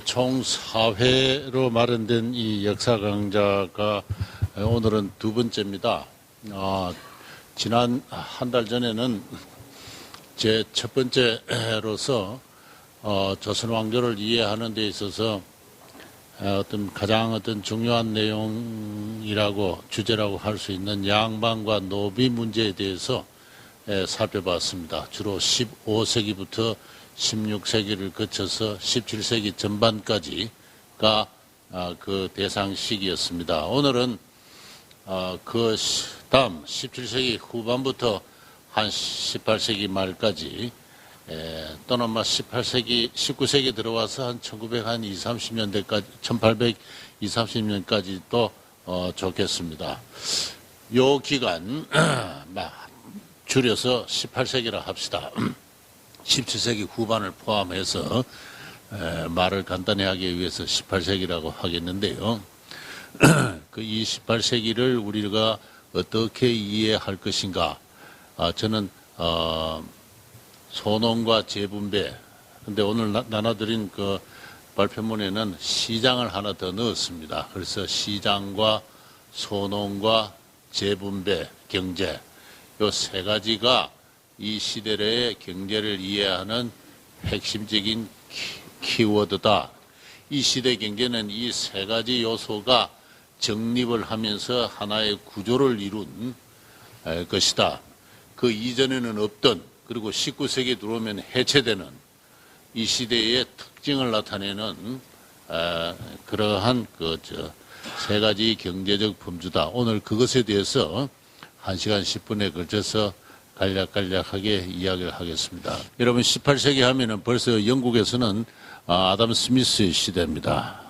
총 4회로 마련된 이 역사 강좌가 오늘은 두 번째입니다. 지난 한 달 전에는 제 첫 번째로서 조선 왕조를 이해하는 데 있어서 가장 중요한 내용이라고 주제라고 할 수 있는 양반과 노비 문제에 대해서 살펴봤습니다. 주로 15세기부터 16세기를 거쳐서 17세기 전반까지가 그 대상 시기였습니다. 오늘은 그 다음 17세기 후반부터 한 18세기 말까지 또는 18세기, 19세기 들어와서 한 1930년대까지, 1830년까지도 좋겠습니다. 요 기간 줄여서 18세기라 합시다. 17세기 후반을 포함해서 말을 간단히 하기 위해서 18세기라고 하겠는데요. 그 18세기를 우리가 어떻게 이해할 것인가? 저는 소농과 재분배. 근데 오늘 나눠드린 그 발표문에는 시장을 하나 더 넣었습니다. 그래서 시장과 소농과 재분배, 경제. 요 세 가지가 이 시대의 경제를 이해하는 핵심적인 키워드다. 이 시대 경제는 이 세 가지 요소가 정립을 하면서 하나의 구조를 이룬 것이다. 그 이전에는 없던, 그리고 19세기 들어오면 해체되는 이 시대의 특징을 나타내는 그러한 세 가지 경제적 범주다. 오늘 그것에 대해서 1시간 10분에 걸쳐서 간략하게 이야기를 하겠습니다. 여러분 18세기 하면은 벌써 영국에서는 아담 스미스의 시대입니다.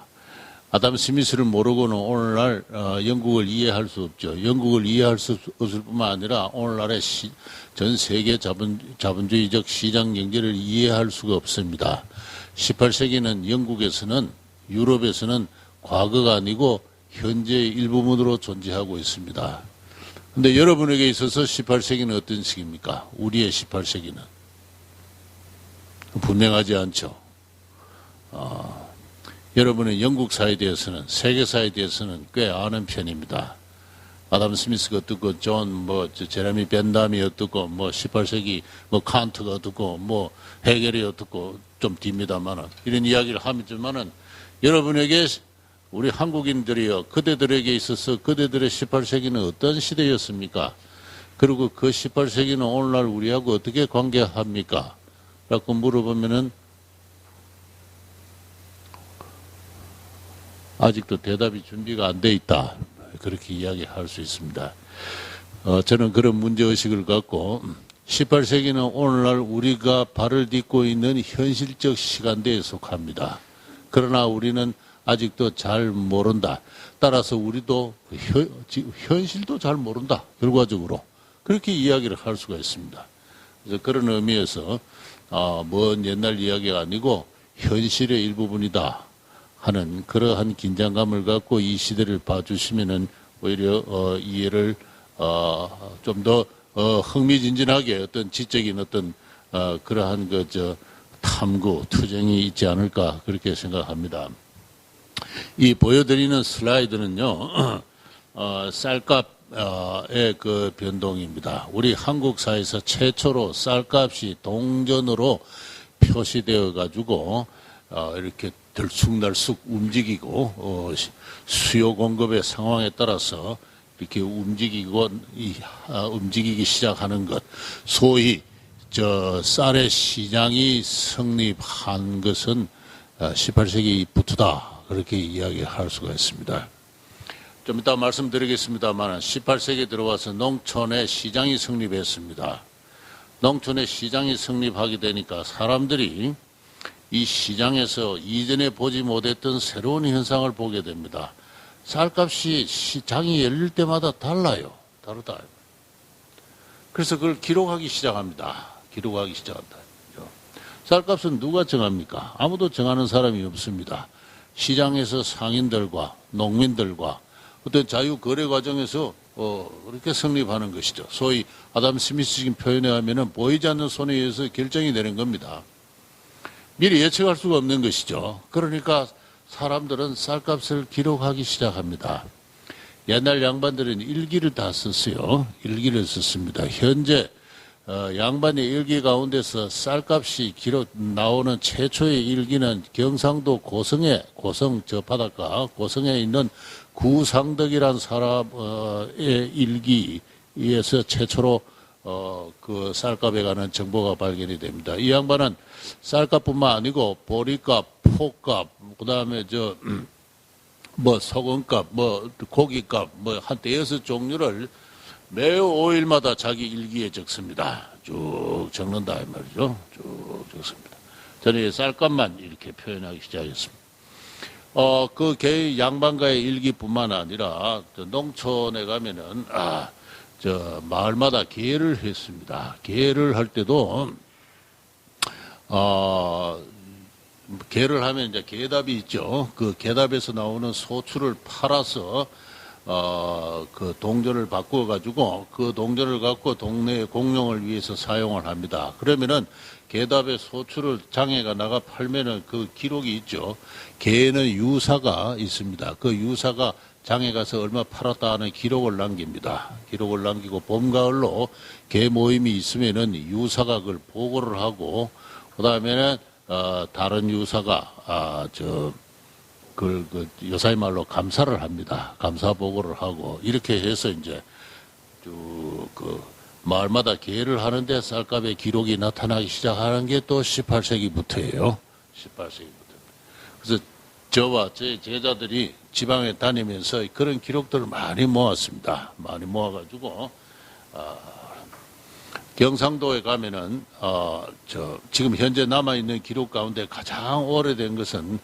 아담 스미스를 모르고는 오늘날 영국을 이해할 수 없죠. 영국을 이해할 수 없을 뿐만 아니라 오늘날의 전 세계 자본주의적 시장 경제를 이해할 수가 없습니다. 18세기는 영국에서는, 유럽에서는 과거가 아니고 현재의 일부분으로 존재하고 있습니다. 근데 여러분에게 있어서 18세기는 어떤 시기입니까? 우리의 18세기는 분명하지 않죠. 여러분은 영국사에 대해서는, 세계사에 대해서는 꽤 아는 편입니다. 아담 스미스가 어떻고, 제레미 벤담이 어떻고, 18세기, 칸트가 어떻고, 헤겔이 어떻고, 좀 딥니다만은, 이런 이야기를 하지만은, 여러분에게 우리 한국인들이요, 그대들에게 있어서 그대들의 18세기는 어떤 시대였습니까? 그리고 그 18세기는 오늘날 우리하고 어떻게 관계합니까? 라고 물어보면은 아직도 대답이 준비가 안 돼 있다. 그렇게 이야기할 수 있습니다. 저는 그런 문제의식을 갖고 18세기는 오늘날 우리가 발을 딛고 있는 현실적 시간대에 속합니다. 그러나 우리는 아직도 잘 모른다. 따라서 우리도 현실도 잘 모른다. 결과적으로. 그렇게 이야기를 할 수가 있습니다. 그래서 그런 의미에서 먼 옛날 이야기가 아니고 현실의 일부분이다 하는 그러한 긴장감을 갖고 이 시대를 봐주시면은 오히려 이해를 좀 더 흥미진진하게 어떤 지적인 어떤 그러한 탐구, 투쟁이 있지 않을까 그렇게 생각합니다. 이 보여드리는 슬라이드는요, 쌀값의 그 변동입니다. 우리 한국사에서 최초로 쌀값이 동전으로 표시되어 가지고 이렇게 들쑥날쑥 움직이고 수요 공급의 상황에 따라서 이렇게 움직이기 시작하는 것, 소위 쌀의 시장이 성립한 것은 18세기부터다. 그렇게 이야기할 수가 있습니다. 좀 이따 말씀드리겠습니다만 18세기 들어와서 농촌의 시장이 성립했습니다. 농촌의 시장이 성립하게 되니까 사람들이 이 시장에서 이전에 보지 못했던 새로운 현상을 보게 됩니다. 쌀값이 시장이 열릴 때마다 달라요. 다르다. 그래서 그걸 기록하기 시작합니다. 쌀값은 누가 정합니까? 아무도 정하는 사람이 없습니다. 시장에서 상인들과 농민들과 어떤 자유거래 과정에서 그렇게 성립하는 것이죠. 소위 아담 스미스적인 표현에 하면은 보이지 않는 손에 의해서 결정이 되는 겁니다. 미리 예측할 수가 없는 것이죠. 그러니까 사람들은 쌀값을 기록하기 시작합니다. 옛날 양반들은 일기를 다 썼어요. 일기를 썼습니다. 현재 양반의 일기 가운데서 쌀값이 기록 나오는 최초의 일기는 경상도 고성 저 바닷가 고성에 있는 구상덕이란 사람의 일기에서 최초로 그 쌀값에 관한 정보가 발견이 됩니다. 이 양반은 쌀값뿐만 아니고 보리값, 포값, 그다음에 뭐 소금값, 뭐 고기값, 뭐 한 대여섯 종류를 매우 5일마다 자기 일기에 적습니다. 쭉 적는다 이 말이죠. 쭉 적습니다. 저는 이 쌀값만 이렇게 표현하기 시작했습니다. 그 개 양반가의 일기뿐만 아니라 농촌에 가면은 마을마다 계를 했습니다. 계를 할 때도 계를 하면 이제 계답이 있죠. 그 계답에서 나오는 소출을 팔아서 그 동전을 바꾸어 가지고 그 동전을 갖고 동네의 공용을 위해서 사용을 합니다. 그러면은 계답의 소출을 장애가 나가 팔면은 그 기록이 있죠. 계에는 유사가 있습니다. 그 유사가 장에 가서 얼마 팔았다 하는 기록을 남깁니다. 기록을 남기고 봄, 가을로 개 모임이 있으면은 유사가 그걸 보고를 하고 그 다음에는 다른 유사가 그 요사이 말로 감사를 합니다. 감사 보고를 하고 이렇게 해서 이제 쭉 그 마을마다 계를 하는데 쌀값의 기록이 나타나기 시작하는 게 또 18세기부터예요. 18세기부터. 그래서 저와 제 제자들이 지방에 다니면서 그런 기록들을 많이 모았습니다. 많이 모아가지고 경상도에 가면은 지금 현재 남아 있는 기록 가운데 가장 오래된 것은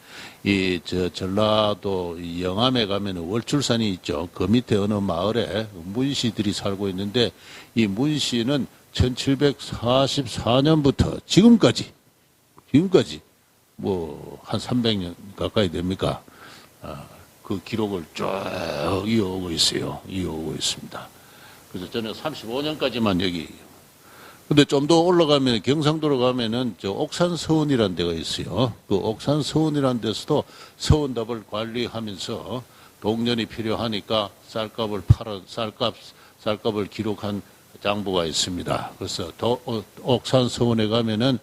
전라도 영암에 가면은 월출산이 있죠. 그 밑에 어느 마을에 문씨들이 살고 있는데 이 문씨는 1744년부터 지금까지 뭐 한 300년 가까이 됩니까? 그 기록을 쭉 이어오고 있어요. 이어오고 있습니다. 그래서 저는 35년까지만 여기. 근데 좀 더 올라가면 경상도로 가면은 옥산서원이라는 데가 있어요. 그 옥산서원이라는 데서도 서원답을 관리하면서 동전이 필요하니까 쌀값을 기록한 장부가 있습니다. 그래서 옥산서원에 가면은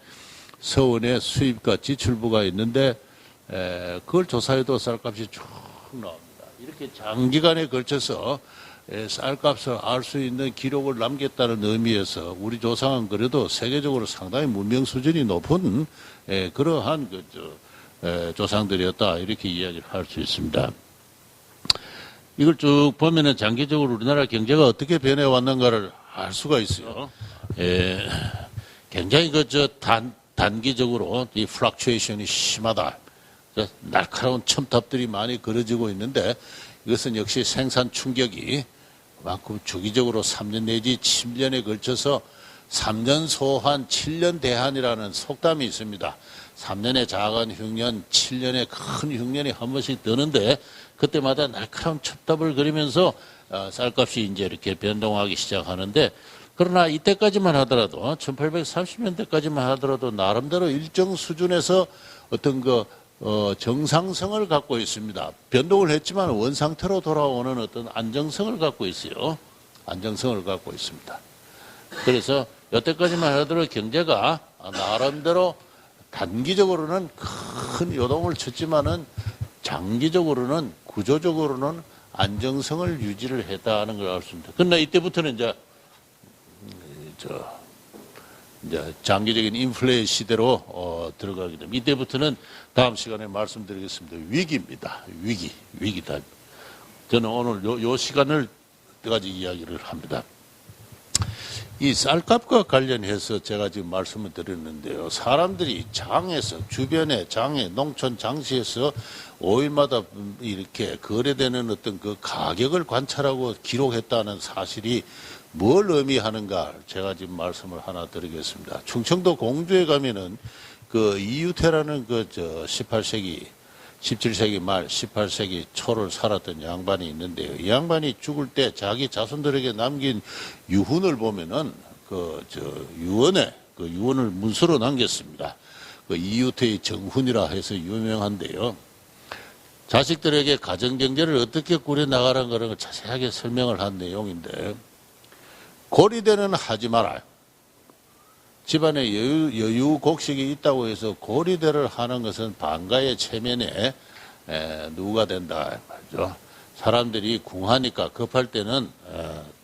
서원의 수입과 지출부가 있는데 그걸 조사해도 쌀값이 쭉 나옵니다. 이렇게 장기간에 걸쳐서 쌀값을 알 수 있는 기록을 남겼다는 의미에서 우리 조상은 그래도 세계적으로 상당히 문명 수준이 높은 그러한 조상들이었다 이렇게 이야기를 할 수 있습니다. 이걸 쭉 보면은 장기적으로 우리나라 경제가 어떻게 변해왔는가를 알 수가 있어요. 굉장히 단기적으로 이 플럭추에이션이 심하다. 날카로운 첨탑들이 많이 그려지고 있는데 이것은 역시 생산 충격이 많고 주기적으로 3년 내지 7년에 걸쳐서 3년 소환, 7년 대한이라는 속담이 있습니다. 3년의 작은 흉년, 7년의 큰 흉년이 한 번씩 뜨는데 그때마다 날카로운 첩답을 그리면서 쌀값이 이제 이렇게 변동하기 시작하는데 그러나 이때까지만 하더라도 1830년대까지만 하더라도 나름대로 일정 수준에서 어떤 정상성을 갖고 있습니다. 변동을 했지만 원상태로 돌아오는 어떤 안정성을 갖고 있어요. 안정성을 갖고 있습니다. 그래서 여태까지만 하더라도 경제가 나름대로 단기적으로는 큰 요동을 쳤지만은 장기적으로는 구조적으로는 안정성을 유지를 했다는 걸 알 수 있습니다. 그러나 이때부터는 이제 장기적인 인플레 시대로 들어가게 됩니다. 이때부터는 다음 시간에 말씀드리겠습니다. 위기입니다. 위기다. 저는 오늘 요 시간을 몇 가지 이야기를 합니다. 이 쌀값과 관련해서 제가 지금 말씀을 드렸는데요. 사람들이 장에서 주변의 장에 농촌 장시에서 5일마다 이렇게 거래되는 어떤 그 가격을 관찰하고 기록했다는 사실이 뭘 의미하는가 제가 지금 말씀을 하나 드리겠습니다. 충청도 공주에 가면은 그 이유태라는 18세기 17세기 말 18세기 초를 살았던 양반이 있는데요. 이 양반이 죽을 때 자기 자손들에게 남긴 유훈을 보면은 유언을 문서로 남겼습니다. 그 이유태의 정훈이라 해서 유명한데요. 자식들에게 가정경제를 어떻게 꾸려나가라는 것을 자세하게 설명을 한 내용인데, 고리대는 하지 말아요. 집안에 여유 곡식이 있다고 해서 고리대를 하는 것은 반가의 체면에 누가 된다 말이죠. 사람들이 궁하니까 급할 때는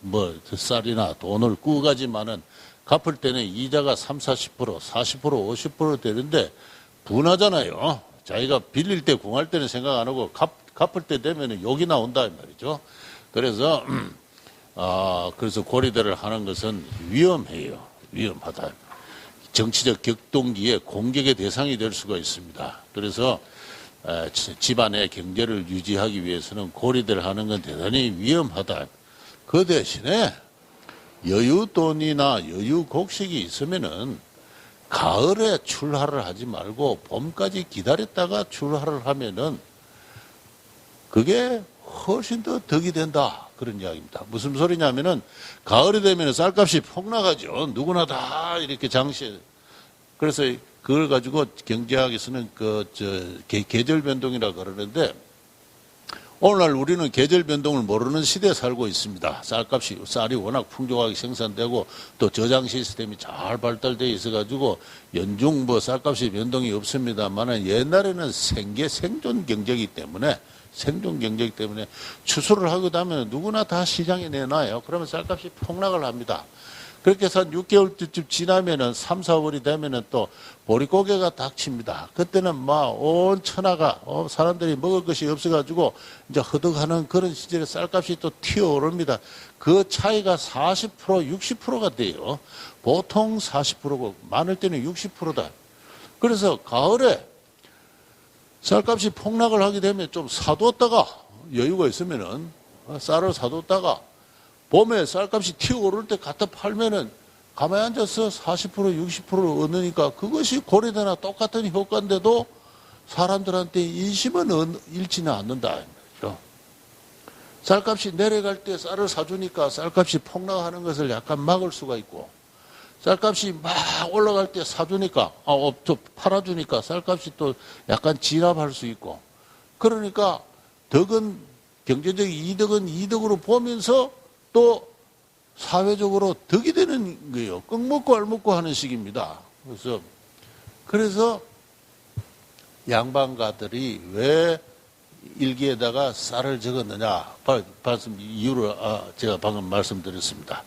뭐 쌀이나 돈을 꾸가지만은 갚을 때는 이자가 30, 40%, 40%, 50% 되는데 분하잖아요. 자기가 빌릴 때 궁할 때는 생각 안 하고 갚을 때 되면 욕이 나온다 말이죠. 그래서 그래서 고리대를 하는 것은 위험해요. 위험하다. 정치적 격동기에 공격의 대상이 될 수가 있습니다. 그래서 집안의 경제를 유지하기 위해서는 고리대를 하는 건 대단히 위험하다. 그 대신에 여유돈이나 여유곡식이 있으면은 가을에 출하를 하지 말고 봄까지 기다렸다가 출하를 하면은 그게 훨씬 더 덕이 된다. 그런 이야기입니다. 무슨 소리냐면은 가을이 되면 쌀값이 폭락하죠. 누구나 다 이렇게 장시에. 그래서 그걸 가지고 경제학에서는 계절 변동이라 그러는데, 오늘날 우리는 계절 변동을 모르는 시대에 살고 있습니다. 쌀이 워낙 풍족하게 생산되고 또 저장 시스템이 잘 발달되어 있어가지고 연중 쌀값이 변동이 없습니다만, 옛날에는 생존 경제이기 때문에 추수를 하고 나면 누구나 다 시장에 내놔요. 그러면 쌀값이 폭락을 합니다. 그렇게 해서 한 6개월쯤 지나면은 3, 4월이 되면은 또 보릿고개가 닥칩니다. 그때는 온 천하가 사람들이 먹을 것이 없어가지고 이제 허덕하는 그런 시절에 쌀값이 또 튀어오릅니다. 그 차이가 40%, 60%가 돼요. 보통 40%고 많을 때는 60%다. 그래서 가을에 쌀값이 폭락을 하게 되면 좀 사뒀다가 여유가 있으면은 쌀을 사뒀다가 봄에 쌀값이 튀어오를 때 갖다 팔면은 가만히 앉아서 40%, 60%를 얻으니까 그것이 고리대나 똑같은 효과인데도 사람들한테 인심은 잃지는 않는다. 쌀값이 내려갈 때 쌀을 사주니까 쌀값이 폭락하는 것을 약간 막을 수가 있고, 쌀값이 막 올라갈 때 사주니까, 또 팔아주니까 쌀값이 또 약간 진압할 수 있고, 그러니까 경제적 이득은 이득으로 보면서 또 사회적으로 덕이 되는 거예요. 羹 먹고 알 먹고 하는 식입니다. 그래서 양반가들이 왜 일기에다가 쌀을 적었느냐, 이유를 제가 방금 말씀드렸습니다.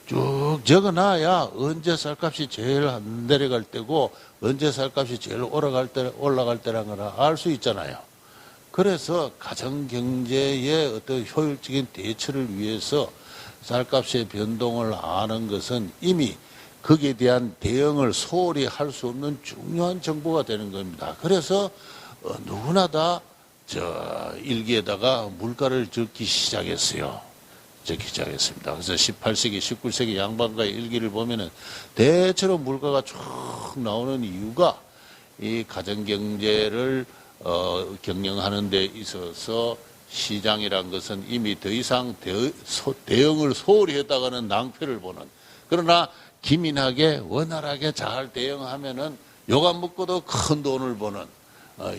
쭉 적어놔야 언제 쌀값이 제일 안 내려갈 때고 언제 쌀값이 제일 올라갈 때라는 걸 알 수 있잖아요. 그래서 가정경제의 어떤 효율적인 대처를 위해서 쌀값의 변동을 아는 것은 이미 거기에 대한 대응을 소홀히 할 수 없는 중요한 정보가 되는 겁니다. 그래서 누구나 다 일기에다가 물가를 적기 시작했어요. 적기 시작했습니다. 그래서 18세기, 19세기 양반가의 일기를 보면은 대체로 물가가 쭉 나오는 이유가 이 가정경제를 경영하는 데 있어서 시장이란 것은 이미 더 이상 대응을 소홀히 했다가는 낭패를 보는, 그러나 기민하게 원활하게 잘 대응하면은 욕 안 먹고도 큰 돈을 버는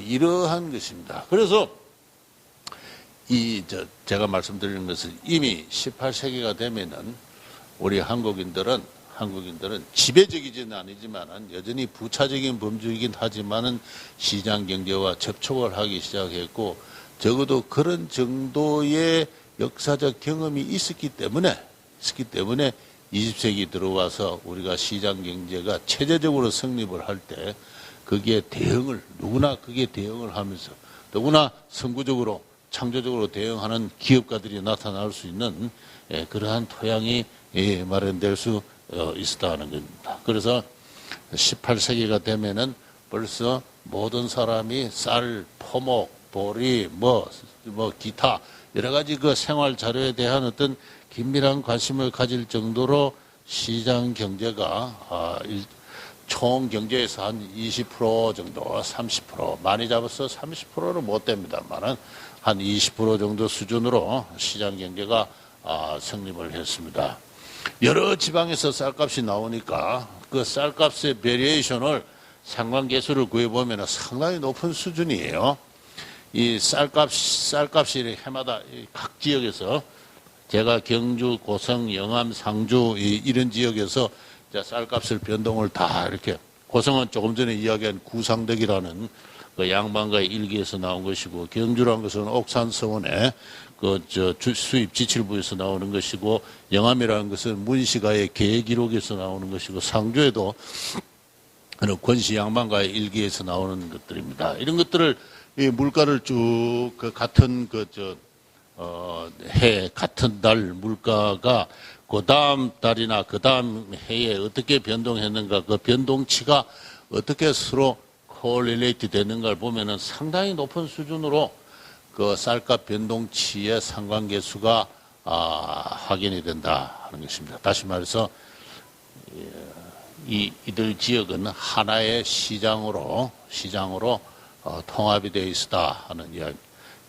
이러한 것입니다. 그래서 제가 말씀드리는 것은 이미 18세기가 되면은 우리 한국인들은 지배적이지는 아니지만은 여전히 부차적인 범주이긴 하지만은 시장 경제와 접촉을 하기 시작했고, 적어도 그런 정도의 역사적 경험이 있었기 때문에 20세기 들어와서 우리가 시장 경제가 체제적으로 성립을 할 때 누구나 그게 대응을 하면서 더구나 선구적으로 창조적으로 대응하는 기업가들이 나타날 수 있는 그러한 토양이 마련될 수 있었다는 겁니다. 그래서 18세기가 되면은 벌써 모든 사람이 쌀, 포목, 보리, 기타 여러 가지 그 생활 자료에 대한 어떤 긴밀한 관심을 가질 정도로 시장 경제가 총 경제에서 한 20% 정도, 30% 많이 잡아서 30%는 못 됩니다만은 한 20% 정도 수준으로 시장 경제가 성립을 했습니다. 여러 지방에서 쌀값이 나오니까 그 쌀값의 베리에이션을 상관계수를 구해보면 상당히 높은 수준이에요. 이 쌀값이 해마다 각 지역에서 제가 경주, 고성, 영암, 상주 이런 지역에서 쌀값을 변동을 다 이렇게 고성은 조금 전에 이야기한 구상덕이라는 그 양반가의 일기에서 나온 것이고 경주라는 것은 옥산서원의 수입 지칠부에서 나오는 것이고 영암이라는 것은 문시가의 계기록에서 나오는 것이고 상주에도 권시 양반가의 일기에서 나오는 것들입니다. 이런 것들을 이 물가를 쭉 같은 해 같은 달 물가가 그 다음 달이나 그 다음 해에 어떻게 변동했는가 그 변동치가 어떻게 서로 코릴레이트 되는가를 보면은 상당히 높은 수준으로 그 쌀값 변동치의 상관계수가 확인이 된다 하는 것입니다. 다시 말해서 이들 지역은 하나의 시장으로 통합이 되어 있다 하는 이야기.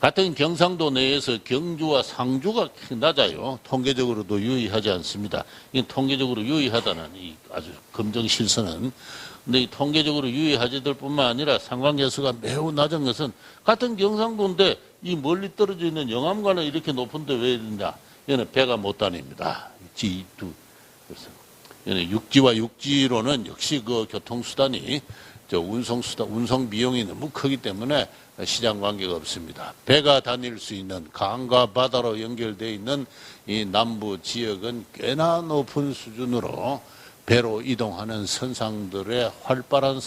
같은 경상도 내에서 경주와 상주가 낮아요. 통계적으로도 유의하지 않습니다. 이 통계적으로 유의하다는 이 아주 검정실서는. 근데 이 통계적으로 유의하지들 뿐만 아니라 상관계수가 매우 낮은 것은 같은 경상도인데 이 멀리 떨어져 있는 영암과는 이렇게 높은데 왜 이러냐. 얘는 배가 못 다닙니다. 그래서 얘는 육지와 육지로는 역시 그 교통수단이 운송 비용이 너무 크기 때문에 시장 관계가 없습니다. 배가 다닐 수 있는 강과 바다로 연결되어 있는 이 남부 지역은 꽤나 높은 수준으로 배로 이동하는 선상들의 활발한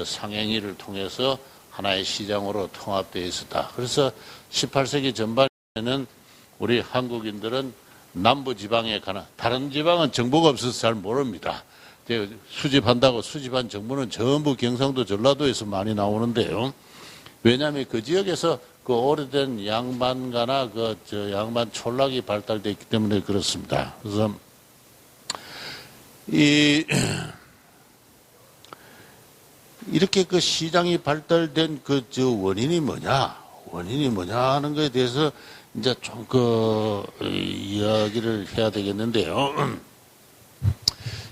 상행위를 통해서 하나의 시장으로 통합되어 있었다. 그래서 18세기 전반에는 우리 한국인들은 남부 지방에 가나 다른 지방은 정보가 없어서 잘 모릅니다. 수집한다고 수집한 정보는 전부 경상도 전라도에서 많이 나오는데요. 왜냐하면 그 지역에서 그 오래된 양반가나 양반 촌락이 발달되어 있기 때문에 그렇습니다. 그래서 이렇게 그 시장이 발달된 원인이 뭐냐 하는 것에 대해서 이제 좀 이야기를 해야 되겠는데요.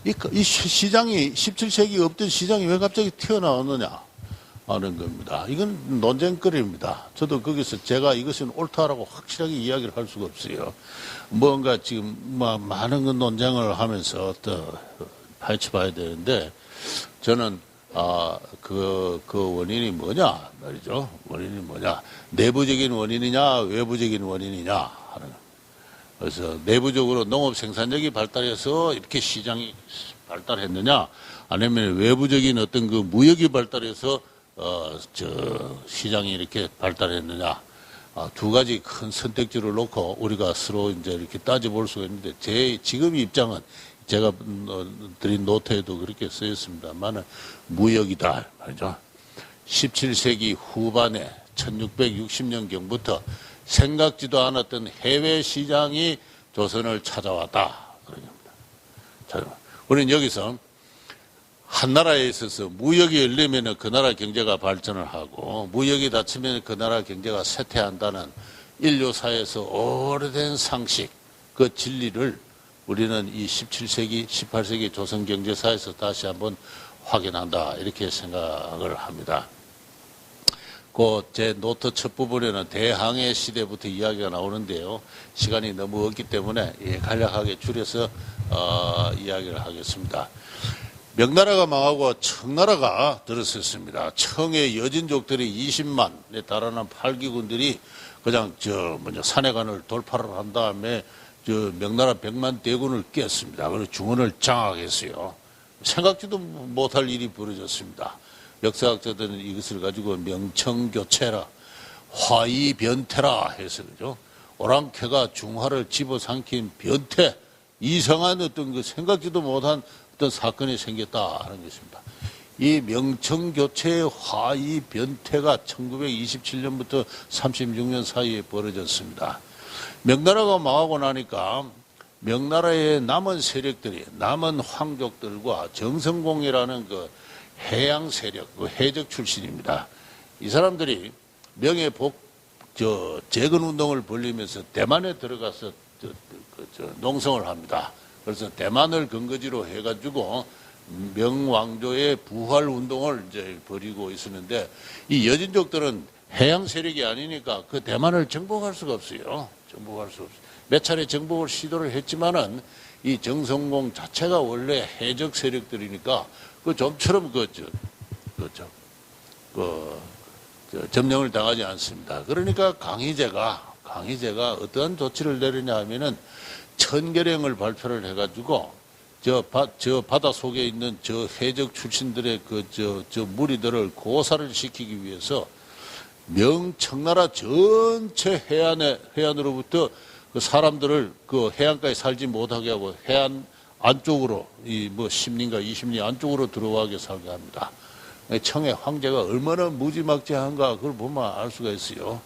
이 시장이 17세기 없던 시장이 왜 갑자기 튀어나왔느냐 하는 겁니다. 이건 논쟁거리입니다. 저도 거기서 제가 이것은 옳다라고 확실하게 이야기를 할 수가 없어요. 뭔가 지금 많은 논쟁을 하면서 또 파헤쳐봐야 되는데 저는 그 원인이 뭐냐 말이죠. 원인이 뭐냐, 내부적인 원인이냐 외부적인 원인이냐 하는. 그래서 내부적으로 농업 생산력이 발달해서 이렇게 시장이 발달했느냐, 아니면 외부적인 어떤 그 무역이 발달해서 시장이 이렇게 발달했느냐, 두 가지 큰 선택지를 놓고 우리가 서로 이제 이렇게 따져볼 수가 있는데, 제 지금 입장은 제가 드린 노트에도 그렇게 쓰였습니다만은 무역이다 말이죠. 17세기 후반에 1660년경부터 생각지도 않았던 해외 시장이 조선을 찾아왔다 그런 겁니다. 우리는 여기서 한 나라에 있어서 무역이 열리면 그 나라 경제가 발전을 하고 무역이 닫히면 그 나라 경제가 쇠퇴한다는 인류사에서 오래된 상식, 그 진리를 우리는 이 17세기, 18세기 조선 경제사에서 다시 한번 확인한다 이렇게 생각을 합니다. 제 노트 첫 부분에는 대항해 시대부터 이야기가 나오는데요. 시간이 너무 없기 때문에 간략하게 줄여서 이야기를 하겠습니다. 명나라가 망하고 청나라가 들어섰습니다. 청의 여진족들이 20만에 달하는 팔기군들이 그냥 산해관을 돌파를 한 다음에 명나라 100만 대군을 깼습니다. 그리고 중원을 장악했어요. 생각지도 못할 일이 벌어졌습니다. 역사학자들은 이것을 가지고 명청교체라, 화이변태라 해서 그죠. 오랑캐가 중화를 집어삼킨 변태, 이상한 어떤 생각지도 못한 어떤 사건이 생겼다 하는 것입니다. 이 명청교체의 화이변태가 1927년부터 36년 사이에 벌어졌습니다. 명나라가 망하고 나니까 명나라의 남은 세력들이, 남은 황족들과 정성공이라는 해양 세력, 해적 출신입니다. 이 사람들이 재건 운동을 벌리면서 대만에 들어가서 농성을 합니다. 그래서 대만을 근거지로 해가지고 명왕조의 부활 운동을 이제 벌이고 있었는데 이 여진족들은 해양 세력이 아니니까 그 대만을 정복할 수가 없어요. 정복할 수 없어요. 몇 차례 정복을 시도를 했지만은 이 정성공 자체가 원래 해적 세력들이니까 그 좀처럼 점령을 당하지 않습니다. 그러니까 강희제가 어떠한 조치를 내리냐 하면은 천계령을 발표를 해가지고 저 바다 속에 있는 저 해적 출신들의 저 무리들을 고사를 시키기 위해서 명청나라 전체 해안으로부터 그 사람들을 그 해안가에 살지 못하게 하고 해안 안쪽으로 이 뭐 10리인가 20리 안쪽으로 들어가게 살게 합니다. 청해 황제가 얼마나 무지막지한가 그걸 보면 알 수가 있어요.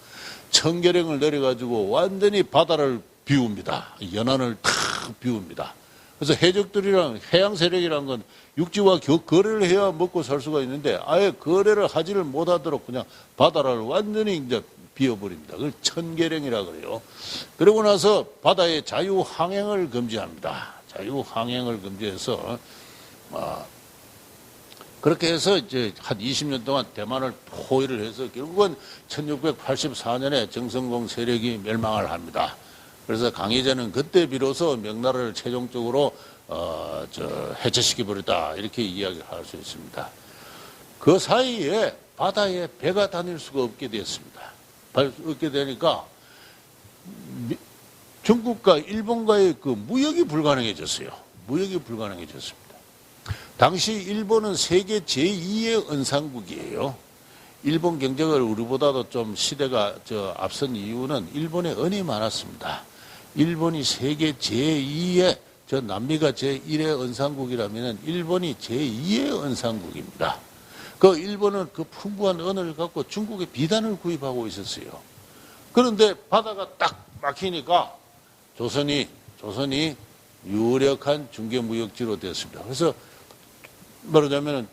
청계령을 내려가지고 완전히 바다를 비웁니다. 연안을 탁 비웁니다. 그래서 해적들이랑 해양 세력이란 건 육지와 거래를 해야 먹고 살 수가 있는데 아예 거래를 하지를 못하도록 그냥 바다를 완전히 이제 비워버립니다. 그걸 천계령이라 그래요. 그러고 나서 바다의 자유항행을 금지합니다. 자유항행을 금지해서 그렇게 해서 이제 한 20년 동안 대만을 포위를 해서 결국은 1684년에 정성공 세력이 멸망을 합니다. 그래서 강희제는 그때 비로소 명나라를 최종적으로 해체시켜버렸다 이렇게 이야기를 할 수 있습니다. 그 사이에 바다에 배가 다닐 수가 없게 됐습니다. 없게 되니까 중국과 일본과의 그 무역이 불가능해졌어요. 무역이 불가능해졌습니다. 당시 일본은 세계 제2의 은상국이에요. 일본 경제가 우리보다도 좀 시대가 앞선 이유는 일본에 은이 많았습니다. 일본이 세계 제2의 남미가 제1의 은상국이라면 일본이 제2의 은상국입니다. 그 일본은 그 풍부한 은을 갖고 중국의 비단을 구입하고 있었어요. 그런데 바다가 딱 막히니까 조선이 유력한 중개무역지로 됐습니다. 그래서 말하자면은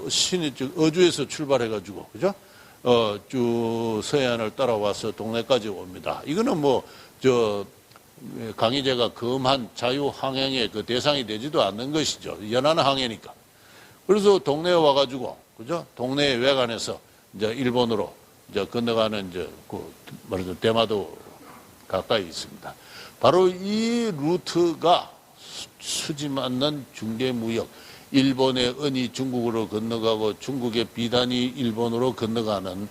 신이 어주에서 출발해가지고 그죠? 쭉 서해안을 따라와서 동네까지 옵니다. 이거는 강희제가 금한 자유항행의 그 대상이 되지도 않는 것이죠. 연안항해니까. 그래서 동네에 와가지고 그죠? 동네 외관에서 이제 일본으로 이제 건너가는 말하자면 대마도 가까이 있습니다. 바로 이 루트가 수지 맞는 중개무역, 일본의 은이 중국으로 건너가고 중국의 비단이 일본으로 건너가는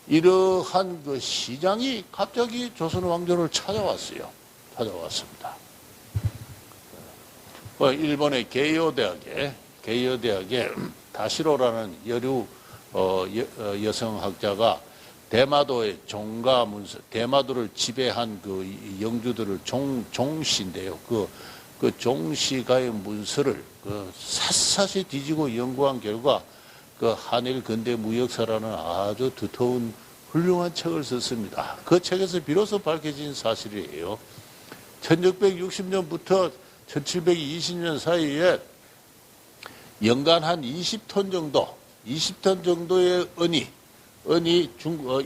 이러한 그 시장이 갑자기 조선 왕조를 찾아왔습니다. 일본의 게이오 대학에 다시로라는 여류 여성학자가 대마도의 종가 문서, 대마도를 지배한 그 영주들을 종시인데요. 그 종시가의 문서를 샅샅이 뒤지고 연구한 결과 그 한일 근대 무역사라는 아주 두터운 훌륭한 책을 썼습니다. 그 책에서 비로소 밝혀진 사실이에요. 1660년부터 1720년 사이에 연간 한 20톤 정도의 은이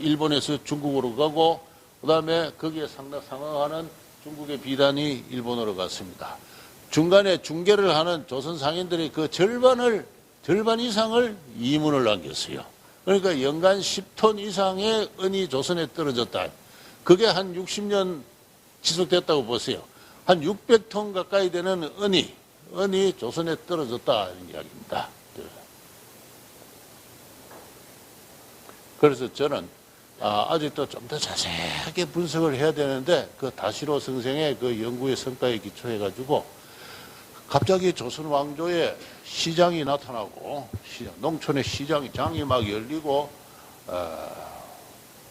일본에서 중국으로 가고 그다음에 거기에 상응하는 중국의 비단이 일본으로 갔습니다. 중간에 중개를 하는 조선 상인들이 그 절반 이상을 이문을 남겼어요. 그러니까 연간 10톤 이상의 은이 조선에 떨어졌다. 그게 한 60년 지속됐다고 보세요. 한 600톤 가까이 되는 은이 조선에 떨어졌다 이런 이야기입니다. 그래서 저는 아직도 좀 더 자세하게 분석을 해야 되는데 그 다시로 선생의 그 연구의 성과에 기초해가지고 갑자기 조선 왕조의 시장이 나타나고 농촌의 장이 막 열리고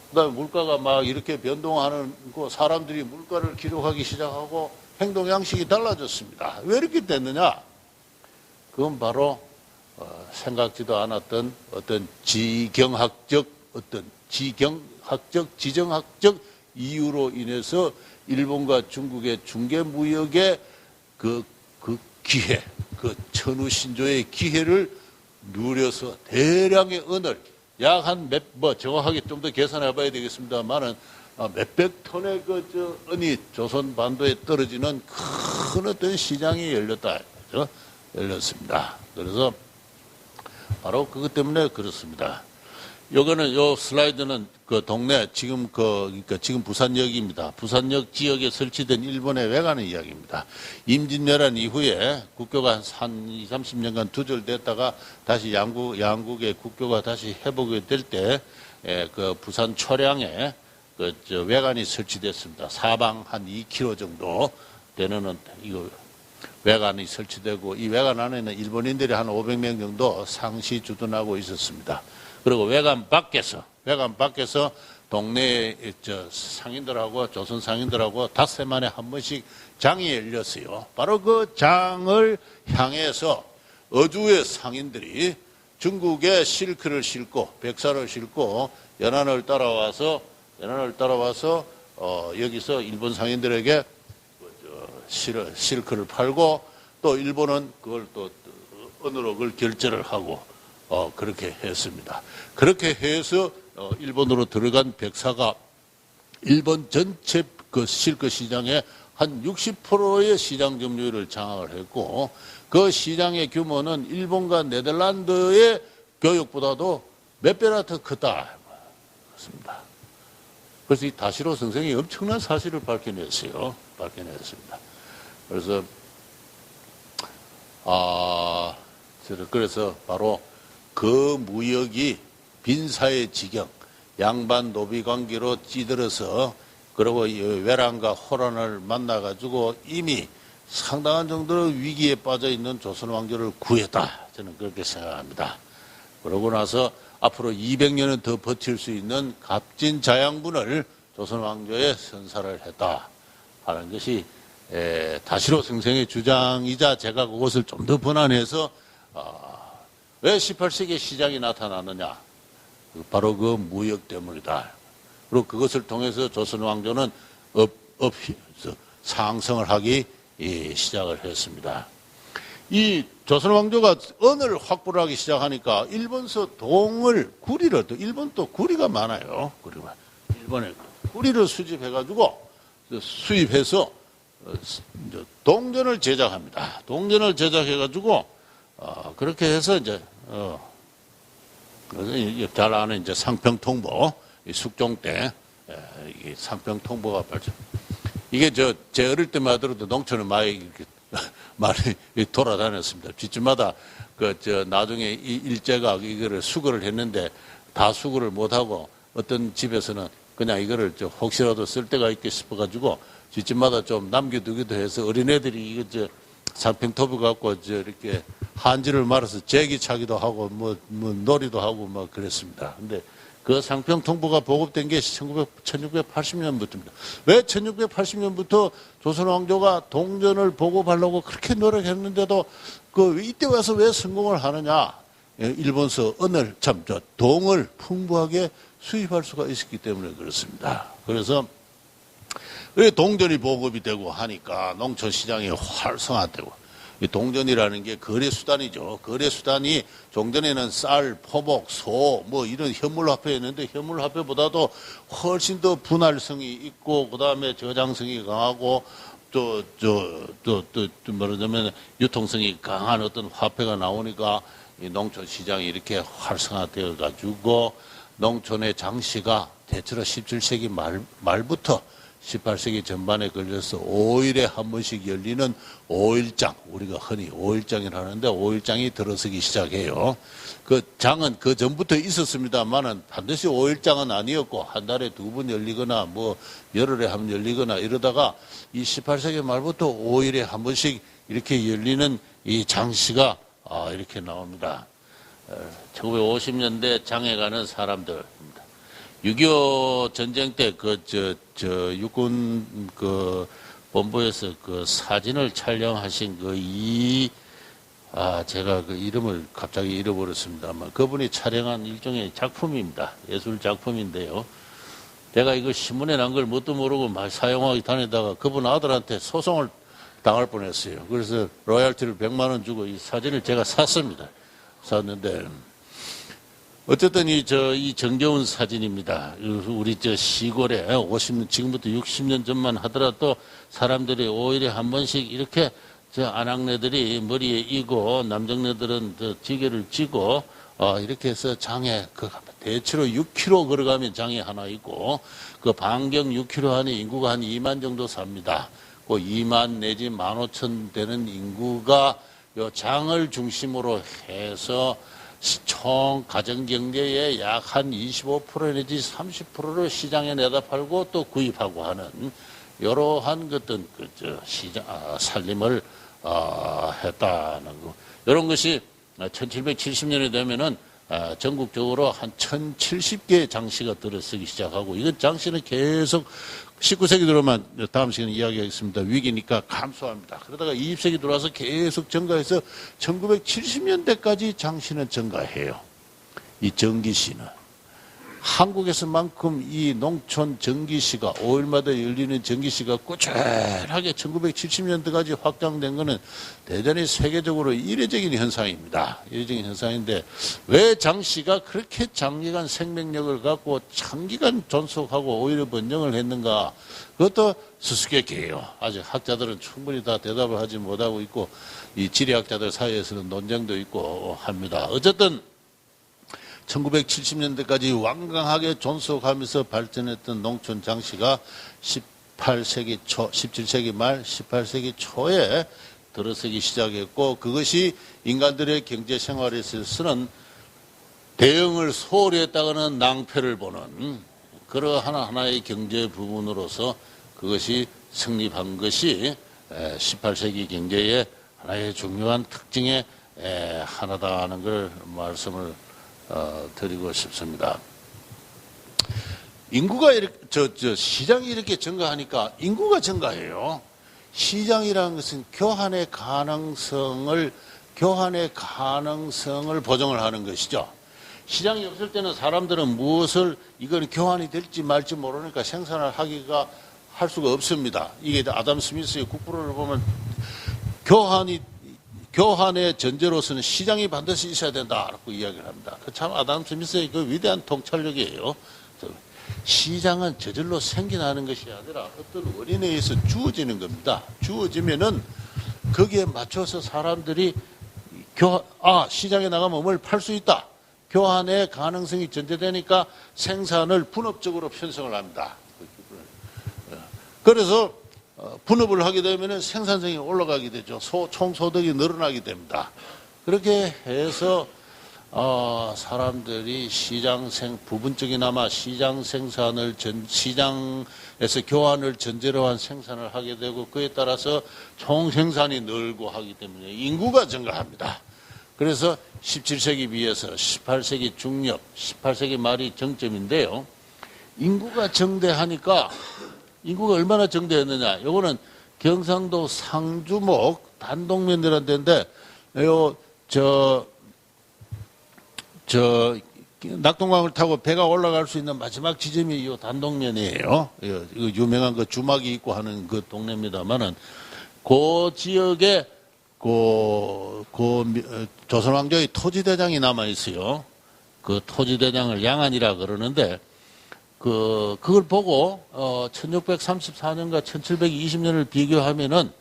그다음에 물가가 막 이렇게 변동하는 거 사람들이 물가를 기록하기 시작하고 행동 양식이 달라졌습니다. 왜 이렇게 됐느냐? 그건 바로 생각지도 않았던 어떤 지정학적 이유로 인해서 일본과 중국의 중개무역의 그 기회, 그 천우신조의 기회를 누려서 대량의 은을 약 한 정확하게 좀 더 계산해 봐야 되겠습니다만은 몇백 톤의 은이 조선 반도에 떨어지는 큰 어떤 시장이 열렸다. 그렇죠? 열렸습니다. 그래서 바로 그것 때문에 그렇습니다. 요거는 요 슬라이드는 그 동네 그러니까 지금 부산역입니다. 부산역 지역에 설치된 일본의 외관의 이야기입니다. 임진왜란 이후에 국교가 한 20, 30년간 두절됐다가 다시 양국의 국교가 다시 회복이 될 때 그 부산 초량에 그 외관이 설치됐습니다. 사방 한 2km 정도 되는 이거 외관이 설치되고 이 외관 안에는 일본인들이 한 500명 정도 상시 주둔하고 있었습니다. 그리고 외관 밖에서 동네 상인들하고 조선 상인들하고 닷새만에 한 번씩 장이 열렸어요. 바로 그 장을 향해서 어주의 상인들이 중국의 실크를 싣고 백사를 싣고 연안을 따라와서 여기서 일본 상인들에게 실크를 팔고 또 일본은 그걸 또 어느로 그걸 결제를 하고 그렇게 했습니다. 그렇게 해서 일본으로 들어간 백사가 일본 전체 그 실크 시장의 한 60%의 시장 점유율을 장악을 했고 그 시장의 규모는 일본과 네덜란드의 교육보다도 몇 배나 더 크다. 그렇습니다. 그래서 이 다시로 선생이 엄청난 사실을 밝혀냈습니다. 그래서 바로 그 무역이 빈사의 지경, 양반 노비 관계로 찌들어서 그리고 외란과 호란을 만나가지고 이미 상당한 정도로 위기에 빠져 있는 조선 왕조를 구했다. 저는 그렇게 생각합니다. 그러고 나서 앞으로 200년은 더 버틸 수 있는 값진 자양분을 조선 왕조에 선사를 했다 하는 것이 다시로 생생의 주장이자 제가 그것을 좀 더 번안해서 왜 18세기에 시장이 나타나느냐? 바로 그 무역 때문이다. 그리고 그것을 통해서 조선 왕조는 상승을 하기 시작을 했습니다. 이 조선 왕조가 언을 확보를 하기 시작하니까 일본서 구리를 일본 또 구리가 많아요. 일본에 구리를 수입해서 동전을 제작합니다. 동전을 제작해가지고 그렇게 해서 이제 잘 아는 이제 상평통보 숙종 때 이게 상평통보가 발전. 이게 제 어릴 때만 하더라도 농촌에 많이 돌아다녔습니다. 집집마다 나중에 이 일제가 이거를 수거를 했는데 다 수거를 못하고 어떤 집에서는 그냥 이거를 혹시라도 쓸 데가 있게 싶어가지고 집집마다 좀 남겨두기도 해서 어린애들이 이거 상평통보 갖고 이렇게 한지를 말아서 제기차기도 하고 뭐 놀이도 하고 뭐 그랬습니다. 근데 그 상평통보가 보급된 게 1680년부터입니다. 왜 1680년부터 조선 왕조가 동전을 보급하려고 그렇게 노력했는데도 이때 와서 왜 성공을 하느냐? 일본서 은을 동을 풍부하게 수입할 수가 있었기 때문에 그렇습니다. 그래서 동전이 보급이 되고 하니까 농촌 시장이 활성화되고 이 동전이라는 게 거래수단이죠. 거래수단이 종전에는 쌀, 포복, 소, 뭐 이런 현물화폐였는데 현물화폐보다도 훨씬 더 분할성이 있고, 그 다음에 저장성이 강하고, 말하자면 유통성이 강한 어떤 화폐가 나오니까 이 농촌 시장이 이렇게 활성화되어 가지고 농촌의 장시가 대체로 17세기 말부터 18세기 전반에 걸려서 5일에 한 번씩 열리는 5일장, 우리가 흔히 5일장이라 하는데 5일장이 들어서기 시작해요. 그 장은 그 전부터 있었습니다만은 반드시 5일장은 아니었고 한 달에 2번 열리거나 뭐 열흘에 한 번 열리거나 이러다가 이 18세기 말부터 5일에 한 번씩 이렇게 열리는 이 장시가 이렇게 나옵니다. 1950년대 장에 가는 사람들입니다. 6.25 전쟁 때 육군 본부에서 사진을 촬영하신 제가 그 이름을 갑자기 잃어버렸습니다만 그분이 촬영한 일종의 작품입니다. 예술 작품인데요. 내가 이거 신문에 난 걸 뭣도 모르고 막 사용하기 다니다가 그분 아들한테 소송을 당할 뻔했어요. 그래서 로열티를 100만 원 주고 이 사진을 제가 샀습니다. 샀는데 어쨌든 이 정겨운 사진입니다. 우리 시골에 지금부터 60년 전만 하더라도 사람들이 5일에 한 번씩 이렇게 저 아낙네들이 머리에 이고 남정네들은 저 지게를 쥐고 이렇게 해서 장에 대체로 6km 걸어가면 장이 하나 있고 그 반경 6km 안에 인구가 한 2만 정도 삽니다. 그 2만 내지 15,000 되는 인구가 요 장을 중심으로 해서 총 가정경제의 약 한 25% 내지 30%를 시장에 내다 팔고 또 구입하고 하는 이러한 어떤 시장 살림을 했다는 거. 이런 것이 1770년에 되면은 전국적으로 한 1070개의 장씨가 들어서기 시작하고, 이건 장씨는 계속 19세기 들어오면 다음 시간에 이야기하겠습니다. 위기니까 감소합니다. 그러다가 20세기 들어와서 계속 증가해서 1970년대까지 장씨는 증가해요. 이 전기시는. 한국에서만큼 이 농촌 전기시가 5일마다 열리는 전기시가 꾸준하게 1970년대까지 확장된 것은 대단히 세계적으로 이례적인 현상입니다. 이례적인 현상인데 왜 장씨가 그렇게 장기간 생명력을 갖고 장기간 존속하고 오히려 번영을 했는가? 그것도 수수께끼예요. 아직 학자들은 충분히 다 대답을 하지 못하고 있고 이 지리학자들 사이에서는 논쟁도 있고 합니다. 어쨌든 1970년대까지 완강하게 존속하면서 발전했던 농촌 장씨가 18세기 초, 17세기 말, 18세기 초에 들어서기 시작했고, 그것이 인간들의 경제 생활에 있어서는 대응을 소홀히 했다가는 낭패를 보는 그러한 하나의 경제 부분으로서 그것이 성립한 것이 18세기 경제의 하나의 중요한 특징의 하나다는 걸 말씀을 드리고 싶습니다. 인구가 이렇게, 시장이 이렇게 증가하니까 인구가 증가해요. 시장이라는 것은 교환의 가능성을 보정을 하는 것이죠. 시장이 없을 때는 사람들은 무엇을, 이건 교환이 될지 말지 모르니까 생산을 할 수가 없습니다. 이게 아담 스미스의 국부론을 보면 교환의 전제로서는 시장이 반드시 있어야 된다라고 이야기를 합니다. 참 아담 스미스의 그 위대한 통찰력이에요. 시장은 저절로 생겨나는 것이 아니라 어떤 원인에 의해서 주어지는 겁니다. 주어지면은 거기에 맞춰서 사람들이 시장에 나가면 뭘 팔 수 있다. 교환의 가능성이 전제되니까 생산을 분업적으로 편성을 합니다. 그래서 분업을 하게 되면 생산성이 올라가게 되죠. 총소득이 늘어나게 됩니다. 그렇게 해서 사람들이 부분적이나마 시장 생산을 시장에서 교환을 전제로 한 생산을 하게 되고, 그에 따라서 총 생산이 늘고 하기 때문에 인구가 증가합니다. 그래서 17세기 비해서 18세기 중엽, 18세기 말이 정점인데요. 인구가 증대하니까, 인구가 얼마나 증대했느냐. 요거는 경상도 상주목 단동면이라는 데인데, 낙동강을 타고 배가 올라갈 수 있는 마지막 지점이 이 단동면이에요. 이거 유명한 그 주막이 있고 하는 그 동네입니다만은, 그 지역에 조선왕조의 토지대장이 남아있어요. 그 토지대장을 양안이라 그러는데, 그걸 보고, 1634년과 1720년을 비교하면은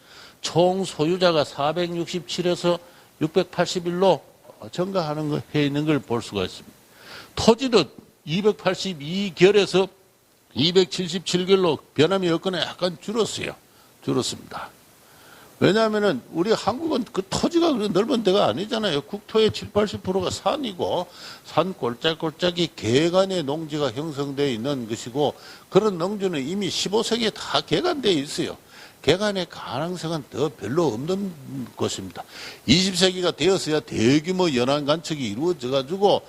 총 소유자가 467에서 681로 증가하는 해 있는 걸 볼 수가 있습니다. 토지도 282결에서 277결로 변함이 없거나 약간 줄었습니다. 왜냐하면은 우리 한국은 그 토지가 그렇게 넓은 데가 아니잖아요. 국토의 70, 80%가 산이고, 산 꼴짝꼴짝이 개간의 농지가 형성되어 있는 것이고, 그런 농지는 이미 15세기에 다 개간되어 있어요. 개간의 가능성은 더 별로 없는 것입니다. 20세기가 되었어야 대규모 연안 간척이 이루어져 가지고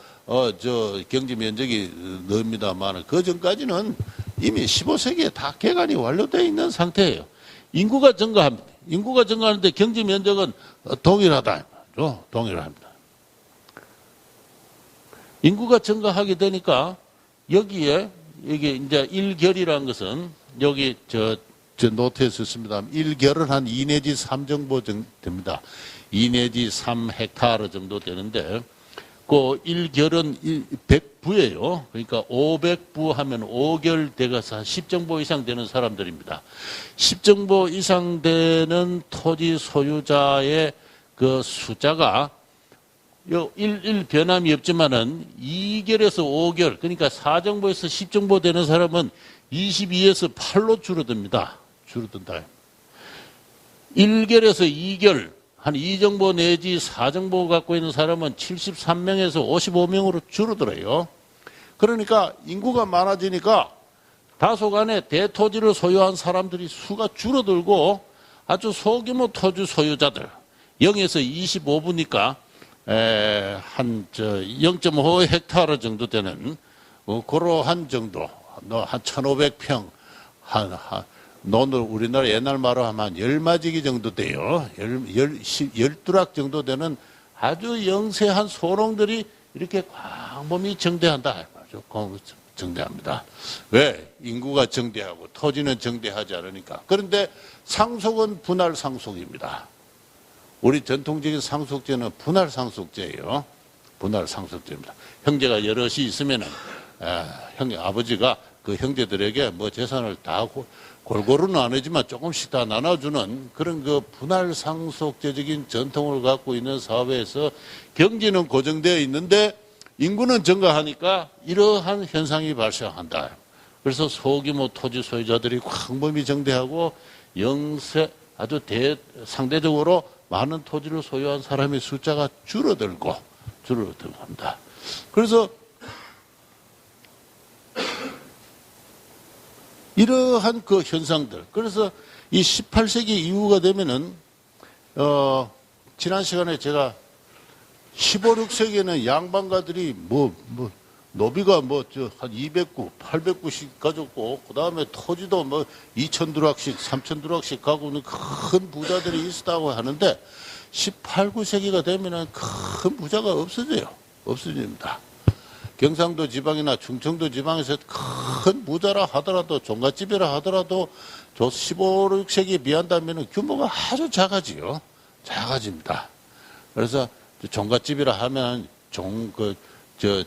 경제 면적이 늡니다만, 그 전까지는 이미 15세기에 다 개간이 완료되어 있는 상태예요. 인구가 증가합니다. 인구가 증가하는데 경제 면적은 동일하다. 동일합니다. 인구가 증가하게 되니까 여기에 이게 이제 1결이라는 것은 여기 저 노트에 썼습니다. 1결은 한 2 내지 3 정도 됩니다. 2 내지 3 헥타르 정도 되는데, 그 1결은 100부예요. 그러니까 500부 하면 5결 돼가서 10정보 이상 되는 사람들입니다. 10정보 이상 되는 토지 소유자의 그 숫자가 1 변함이 없지만은 2결에서 5결, 그러니까 4정보에서 10정보 되는 사람은 22에서 8로 줄어듭니다. 줄어든다. 1결에서 2결, 한 2정보 내지 4정보 갖고 있는 사람은 73명에서 55명으로 줄어들어요. 그러니까 인구가 많아지니까 다소간에 대토지를 소유한 사람들이 수가 줄어들고 아주 소규모 토지 소유자들 0에서 25부니까 한 0.5 헥타르 정도 되는 그러한 정도, 한 1,500평, 논을 우리나라 옛날 말로 하면 한 10마지기 정도 돼요. 12락 정도 되는 아주 영세한 소농들이 이렇게 광범위 정대한다. 정대합니다. 왜? 인구가 정대하고 토지는 정대하지 않으니까. 그런데 상속은 분할 상속입니다. 우리 전통적인 상속제는 분할 상속제예요. 분할 상속제입니다. 형제가 여럿이 있으면은 아버지가 그 형제들에게 뭐 재산을 다 골고루는 아니지만 조금씩 다 나눠주는 그런 그 분할 상속제적인 전통을 갖고 있는 사회에서 경제는 고정되어 있는데 인구는 증가하니까 이러한 현상이 발생한다. 그래서 소규모 토지 소유자들이 광범위 정대하고 영세 아주 상대적으로 많은 토지를 소유한 사람의 숫자가 줄어들고 합니다. 그래서 이러한 그 현상들. 그래서 이 18세기 이후가 되면은, 지난 시간에 제가 15, 16세기에는 양반가들이 노비가 한 200구, 800구씩 가졌고, 그 다음에 토지도 2,000두락씩, 3,000두락씩 가고는 큰 부자들이 있었다고 하는데, 18, 9세기가 되면은 큰 부자가 없어집니다. 경상도 지방이나 충청도 지방에서 큰 부자라 하더라도 종갓집이라 하더라도 15, 16세기에 비한다면 규모가 아주 작아집니다. 그래서 종갓집이라 하면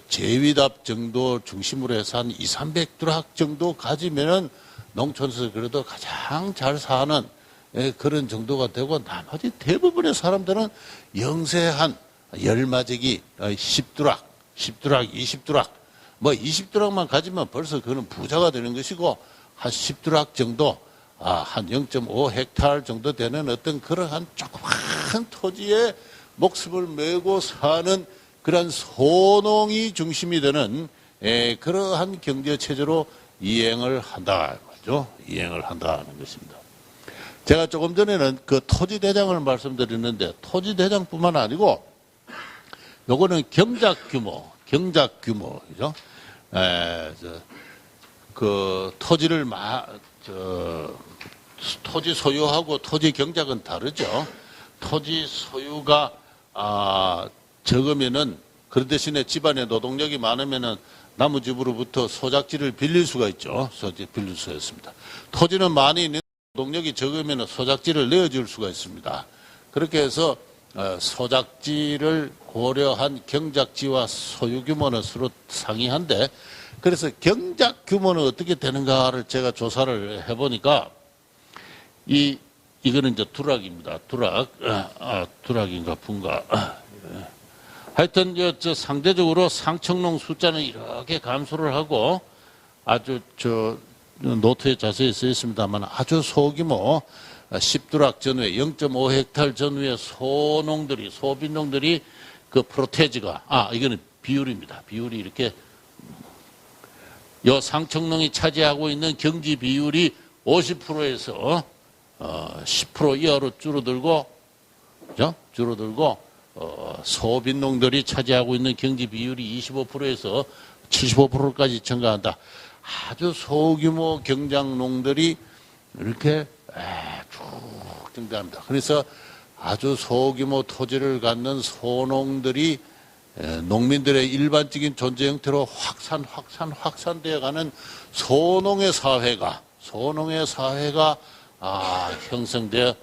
제위답 정도 중심으로 해서 한 2, 300두락 정도 가지면은 농촌에서 그래도 가장 잘 사는 그런 정도가 되고 나머지 대부분의 사람들은 영세한 열마지기 10두락, 20두락, 20두락만 가지면 벌써 그는 부자가 되는 것이고, 한 10두락 정도, 한 0.5 헥타르 정도 되는 어떤 그러한 조그만 토지에 목숨을 메고 사는 그런 소농이 중심이 되는 그러한 경제체제로 이행을 한다. 이행을 한다는 것입니다. 제가 조금 전에는 그 토지대장을 말씀드렸는데, 토지대장뿐만 아니고, 요거는 경작 규모죠. 그 토지를 토지 소유하고 토지 경작은 다르죠. 토지 소유가 적으면은 그 대신에 집안에 노동력이 많으면은 나무집으로부터 소작지를 빌릴 수가 있죠. 빌릴 수가 있습니다. 토지는 많이 있는 노동력이 적으면은 소작지를 내어줄 수가 있습니다. 그렇게 해서 소작지를 고려한 경작지와 소유 규모는 서로 상이한데, 그래서 경작 규모는 어떻게 되는가를 제가 조사를 해보니까 이거는 이제 두락입니다. 두락인가 분가. 하여튼 상대적으로 상청농 숫자는 이렇게 감소를 하고 아주 노트에 자세히 써 있습니다만 아주 소규모 10두락 전후에 0.5 헥타르 전후에 소빈농들이 그 프로테지가 이거는 비율입니다. 비율이 이렇게 요 상청농이 차지하고 있는 경지 비율이 50%에서 10% 이하로 줄어들고 그죠? 소빈농들이 차지하고 있는 경지 비율이 25%에서 75%까지 증가한다. 아주 소규모 경작농들이 이렇게 쭉 증가합니다. 그래서 아주 소규모 토지를 갖는 소농들이 농민들의 일반적인 존재 형태로 확산되어 가는 소농의 사회가 형성되어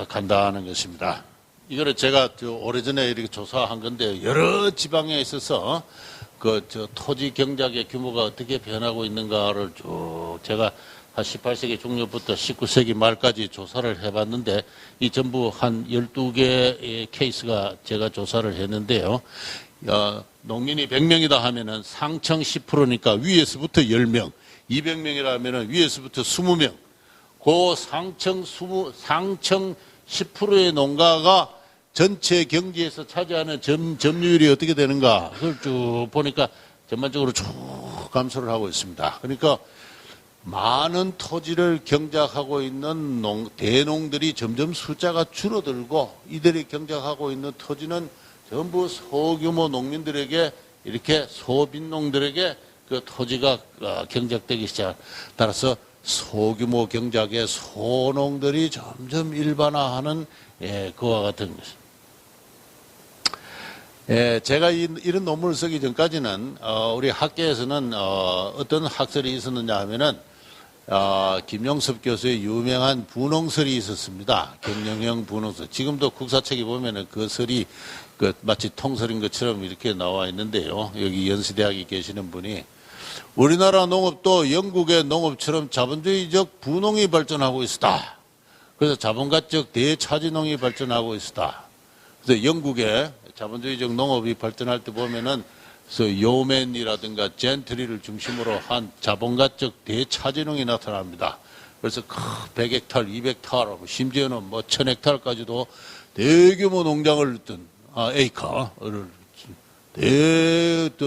간다는 것입니다. 이거를 제가 오래전에 이렇게 조사한 건데, 여러 지방에 있어서 토지 경작의 규모가 어떻게 변하고 있는가를 쭉 제가 한 18세기 중반부터 19세기 말까지 조사를 해봤는데, 이 전부 한 12개의 케이스가 제가 조사를 했는데요. 농민이 100명이다 하면은 상청 10%니까 위에서부터 10명, 200명이라 하면은 위에서부터 20명. 그 상청 10%의 농가가 전체 경지에서 차지하는 점유율이 어떻게 되는가, 그걸 쭉 보니까 전반적으로 쭉 감소를 하고 있습니다. 그러니까 많은 토지를 경작하고 있는 대농들이 점점 숫자가 줄어들고, 이들이 경작하고 있는 토지는 전부 소규모 농민들에게, 이렇게 소빈농들에게 그 토지가 경작되기 시작. 따라서 소규모 경작의 소농들이 점점 일반화하는 그와 같은 것입니다. 제가 이런 논문을 쓰기 전까지는 우리 학계에서는 어떤 학설이 있었느냐 하면은 김용섭 교수의 유명한 분홍설이 있었습니다. 경영형 분홍설. 지금도 국사책에 보면은 그 설이 마치 통설인 것처럼 이렇게 나와 있는데요. 여기 연세대학에 계시는 분이, 우리나라 농업도 영국의 농업처럼 자본주의적 분홍이 발전하고 있었다. 그래서 자본가적 대차지농이 발전하고 있었다. 그래서 영국의 자본주의적 농업이 발전할 때 보면은 요맨이라든가 젠트리를 중심으로 한 자본가적 대차지농이 나타납니다. 그래서 100헥타르, 200헥타르, 심지어는 1000헥타르까지도 대규모 농장을 뜬 에이커를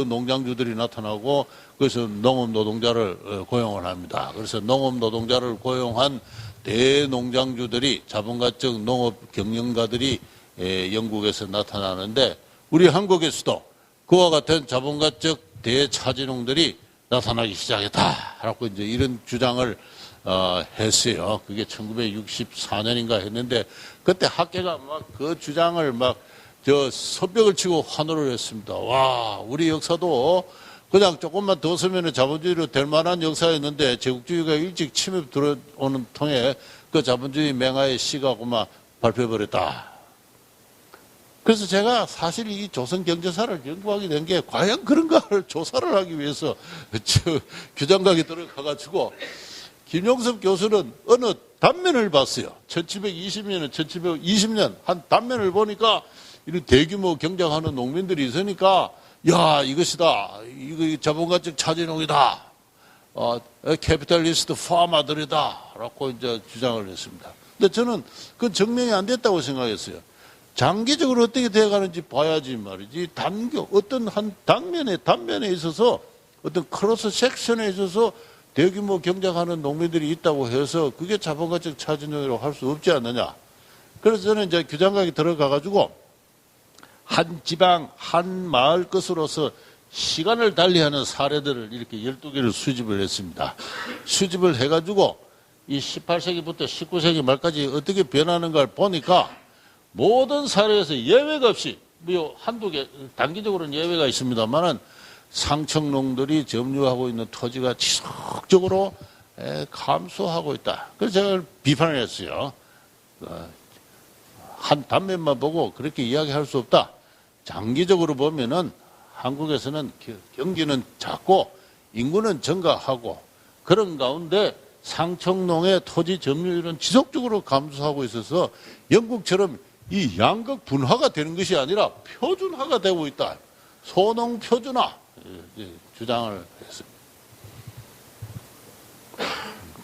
농장주들이 나타나고, 그래서 농업 노동자를 고용을 합니다. 그래서 농업 노동자를 고용한 대농장주들이, 자본가적 농업 경영가들이 영국에서 나타나는데, 우리 한국에서도 그와 같은 자본가적 대차지농들이 나타나기 시작했다. 라고 이제 이런 주장을 했어요. 그게 1964년인가 했는데, 그때 학계가 막 그 주장을 손뼉을 치고 환호를 했습니다. 와, 우리 역사도 그냥 조금만 더 쓰면 자본주의로 될 만한 역사였는데, 제국주의가 일찍 침입 들어오는 통에 그 자본주의 맹하의 시가고만 발표해버렸다. 그래서 제가 사실 이 조선 경제사를 연구하게 된 게 과연 그런가를 조사를 하기 위해서 규장각에 들어가가지고, 김용섭 교수는 어느 단면을 봤어요. 1720년에 1720년 한 단면을 보니까 이런 대규모 경작하는 농민들이 있으니까, 야, 이것이다. 이거 자본가적 차지농이다. 캐피탈리스트 파마들이다. 라고 이제 주장을 했습니다. 근데 저는 그건 증명이 안 됐다고 생각했어요. 장기적으로 어떻게 돼가는지 봐야지 말이지. 어떤 한 단면에 있어서, 어떤 크로스 섹션에 있어서 대규모 경작하는 농민들이 있다고 해서 그게 자본가적 차지농이라고 할 수 없지 않느냐. 그래서 저는 이제 규장각에 들어가가지고 한 지방, 한 마을 것으로서 시간을 달리하는 사례들을 이렇게 12개를 수집을 했습니다. 수집을 해가지고 이 18세기부터 19세기 말까지 어떻게 변하는가를 보니까 모든 사례에서 예외가 없이, 한두 개, 단기적으로는 예외가 있습니다만은 상청농들이 점유하고 있는 토지가 지속적으로 감소하고 있다. 그래서 제가 비판을 했어요. 한 단면만 보고 그렇게 이야기할 수 없다. 장기적으로 보면은 한국에서는 경기는 작고 인구는 증가하고, 그런 가운데 상청농의 토지 점유율은 지속적으로 감소하고 있어서 영국처럼 이 양극 분화가 되는 것이 아니라 표준화가 되고 있다. 소농 표준화 주장을 했습니다.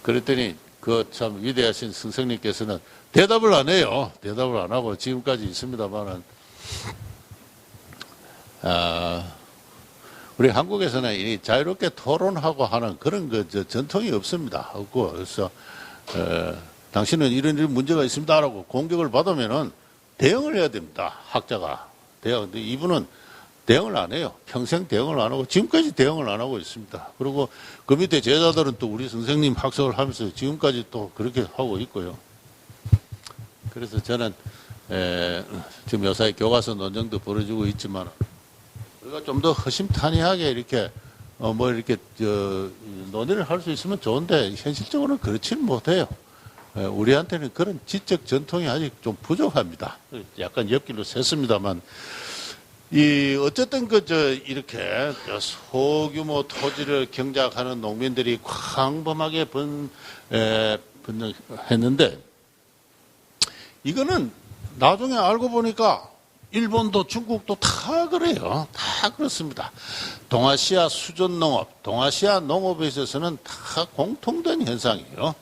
그랬더니 그 참 위대하신 선생님께서는 대답을 안 해요. 대답을 안 하고 지금까지 있습니다만은, 우리 한국에서는 이 자유롭게 토론하고 하는 그런 전통이 없습니다. 없고, 그래서 당신은 이런 문제가 있습니다라고 공격을 받으면은 대응을 해야 됩니다. 학자가 근데 이분은 대응을 안 해요. 평생 대응을 안 하고 지금까지 대응을 안 하고 있습니다. 그리고 그 밑에 제자들은 또 우리 선생님 학습을 하면서 지금까지 또 그렇게 하고 있고요. 그래서 저는 지금 요사이 교과서 논쟁도 벌어지고 있지만, 우리가 좀 더 허심탄회하게 이렇게 이렇게 논의를 할 수 있으면 좋은데 현실적으로는 그렇지는 못해요. 우리한테는 그런 지적 전통이 아직 좀 부족합니다. 약간 옆길로 샜습니다만, 어쨌든 이렇게 소규모 토지를 경작하는 농민들이 광범하게 번영했는데, 이거는 나중에 알고 보니까 일본도 중국도 다 그래요. 다 그렇습니다. 동아시아 수존농업, 동아시아 농업에 있어서는 다 공통된 현상이에요.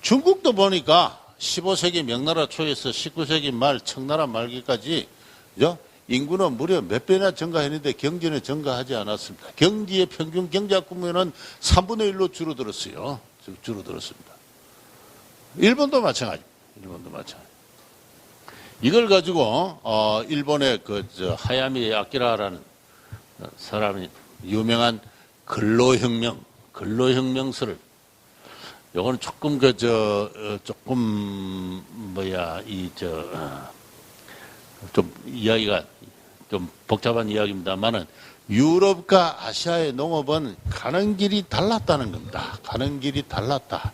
중국도 보니까 15세기 명나라 초에서 19세기 말 청나라 말기까지 인구는 무려 몇 배나 증가했는데 경제는 증가하지 않았습니다. 경기의 평균 경제학 보면은 3분의 1로 줄어들었어요. 줄어들었습니다. 일본도 마찬가지입니다. 일본도 마찬가지. 이걸 가지고 일본의 하야미 아키라라는 사람이 유명한 근로혁명서를, 요거는 조금 좀 이야기가 좀 복잡한 이야기입니다만은, 유럽과 아시아의 농업은 가는 길이 달랐다는 겁니다. 가는 길이 달랐다.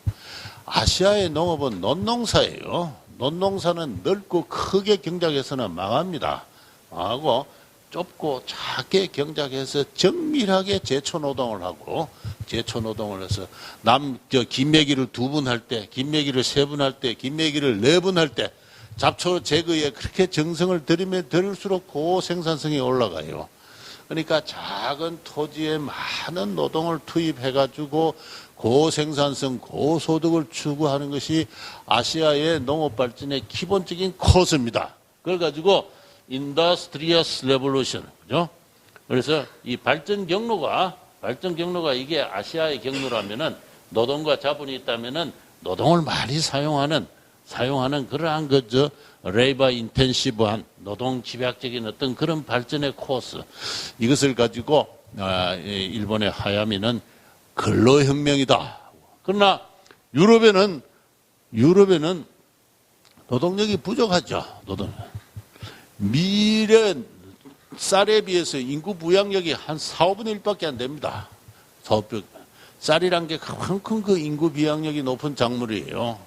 아시아의 농업은 논농사예요. 논농사는 넓고 크게 경작해서는 망합니다. 망하고 좁고 작게 경작해서 정밀하게 제초노동을 하고, 제초노동을 해서 김매기를 2분 할 때, 김매기를 3분 할 때, 김매기를 4분 할 때, 잡초 제거에 그렇게 정성을 들이면 들을수록 고생산성이 올라가요. 그러니까 작은 토지에 많은 노동을 투입해가지고 고생산성, 고소득을 추구하는 것이 아시아의 농업 발전의 기본적인 코스입니다. 그걸 가지고 Industrious Revolution, 그죠? 그래서 이 발전 경로가 이게 아시아의 경로라면은, 노동과 자본이 있다면은 노동을 많이 사용하는 그러한 레이버 인텐시브한 노동 집약적인 어떤 그런 발전의 코스, 이것을 가지고 일본의 하야미는 근로혁명이다. 그러나 유럽에는 노동력이 부족하죠. 미래 쌀에 비해서 인구 부양력이 한 4, 5분의 1밖에 안 됩니다. 쌀이란 게 그만큼 그 인구 부양력이 높은 작물입니다.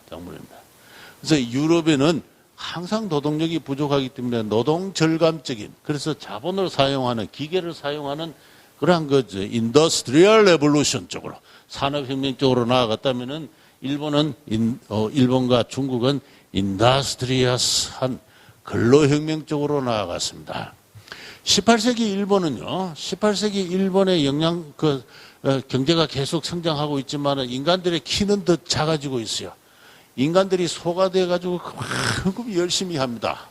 그래서 유럽에는 항상 노동력이 부족하기 때문에 노동 절감적인, 그래서 자본을 사용하는, 기계를 사용하는 그러한 인더스트리얼 레볼루션 쪽으로, 산업혁명 쪽으로 나아갔다면은 일본과 중국은 인더스트리어스한 근로혁명 쪽으로 나아갔습니다. 18세기 일본의 경제가 계속 성장하고 있지만 인간들의 키는 더 작아지고 있어요. 인간들이 소가 돼가지고 그만큼 열심히 합니다.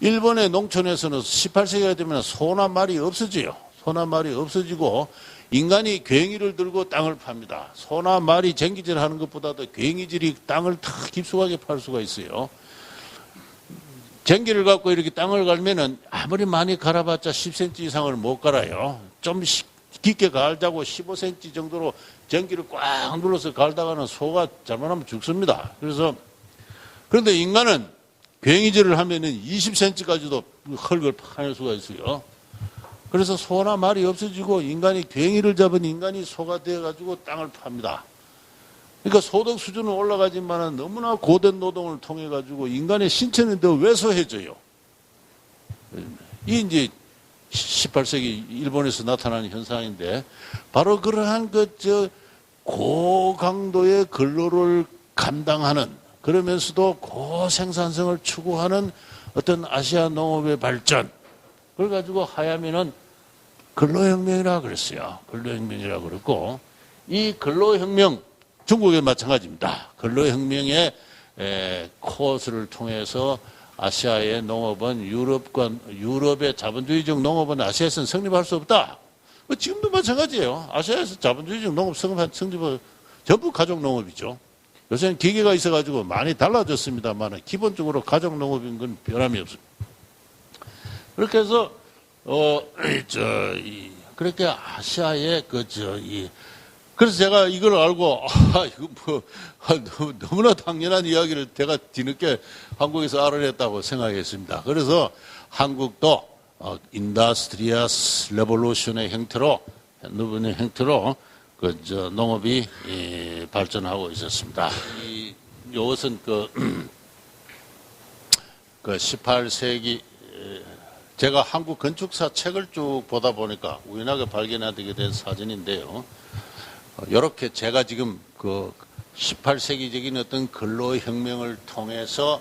일본의 농촌에서는 18세기가 되면 소나 말이 없어져요. 소나 말이 없어지고 인간이 괭이를 들고 땅을 팝니다. 소나 말이 쟁기질 하는 것보다도 괭이질이 땅을 더 깊숙하게 팔 수가 있어요. 쟁기를 갖고 이렇게 땅을 갈면은 아무리 많이 갈아봤자 10cm 이상을 못 갈아요. 좀 깊게 갈자고 15cm 정도로 쟁기를 꽉 눌러서 갈다가는 소가 잘못하면 죽습니다. 그런데 인간은 괭이질을 하면은 20cm까지도 흙을 파낼 수가 있어요. 그래서 소나 말이 없어지고 인간이 괭이를 잡은 인간이 소가 되어가지고 땅을 팝니다. 그러니까 소득 수준은 올라가지만 너무나 고된 노동을 통해 가지고 인간의 신체는 더 왜소해져요. 이 이제 18세기 일본에서 나타나는 현상인데, 바로 그러한 고강도의 근로를 감당하는, 그러면서도 고생산성을 추구하는 어떤 아시아 농업의 발전, 그걸 가지고 하야미는 근로혁명이라고 그랬어요. 근로혁명이라고 그랬고, 이 근로혁명, 중국에 마찬가지입니다. 근로혁명의 코스를 통해서 아시아의 농업은 유럽의 자본주의적 농업은 아시아에서는 성립할 수 없다. 지금도 마찬가지예요. 아시아에서 자본주의적 농업 성립 전부 가족농업이죠. 요새는 기계가 있어가지고 많이 달라졌습니다만 기본적으로 가족농업인 건 변함이 없습니다. 그렇게 해서 그렇게 아시아의 그래서 제가 이걸 알고 너무나 당연한 이야기를 제가 뒤늦게 한국에서 알아냈다고 생각했습니다. 그래서 한국도 인더스트리어스 레볼루션의 형태로 농업이 발전하고 있었습니다. 이것은 그 18세기 제가 한국 건축사 책을 쭉 보다 보니까 우연하게 발견하게 된 사진인데요. 이렇게 제가 지금 그 18세기적인 어떤 근로혁명을 통해서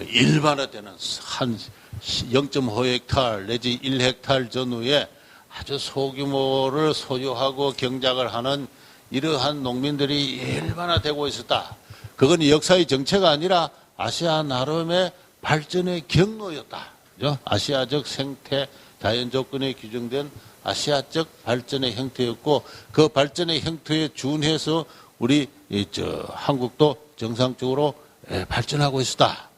일반화되는 한 0.5헥탈 내지 1헥탈 전후에 아주 소규모를 소유하고 경작을 하는 이러한 농민들이 일반화되고 있었다. 그건 역사의 정체가 아니라 아시아 나름의 발전의 경로였다. 그죠? 아시아적 생태 자연 조건에 규정된 아시아적 발전의 형태였고 그 발전의 형태에 준해서 우리 한국도 정상적으로 발전하고 있었다.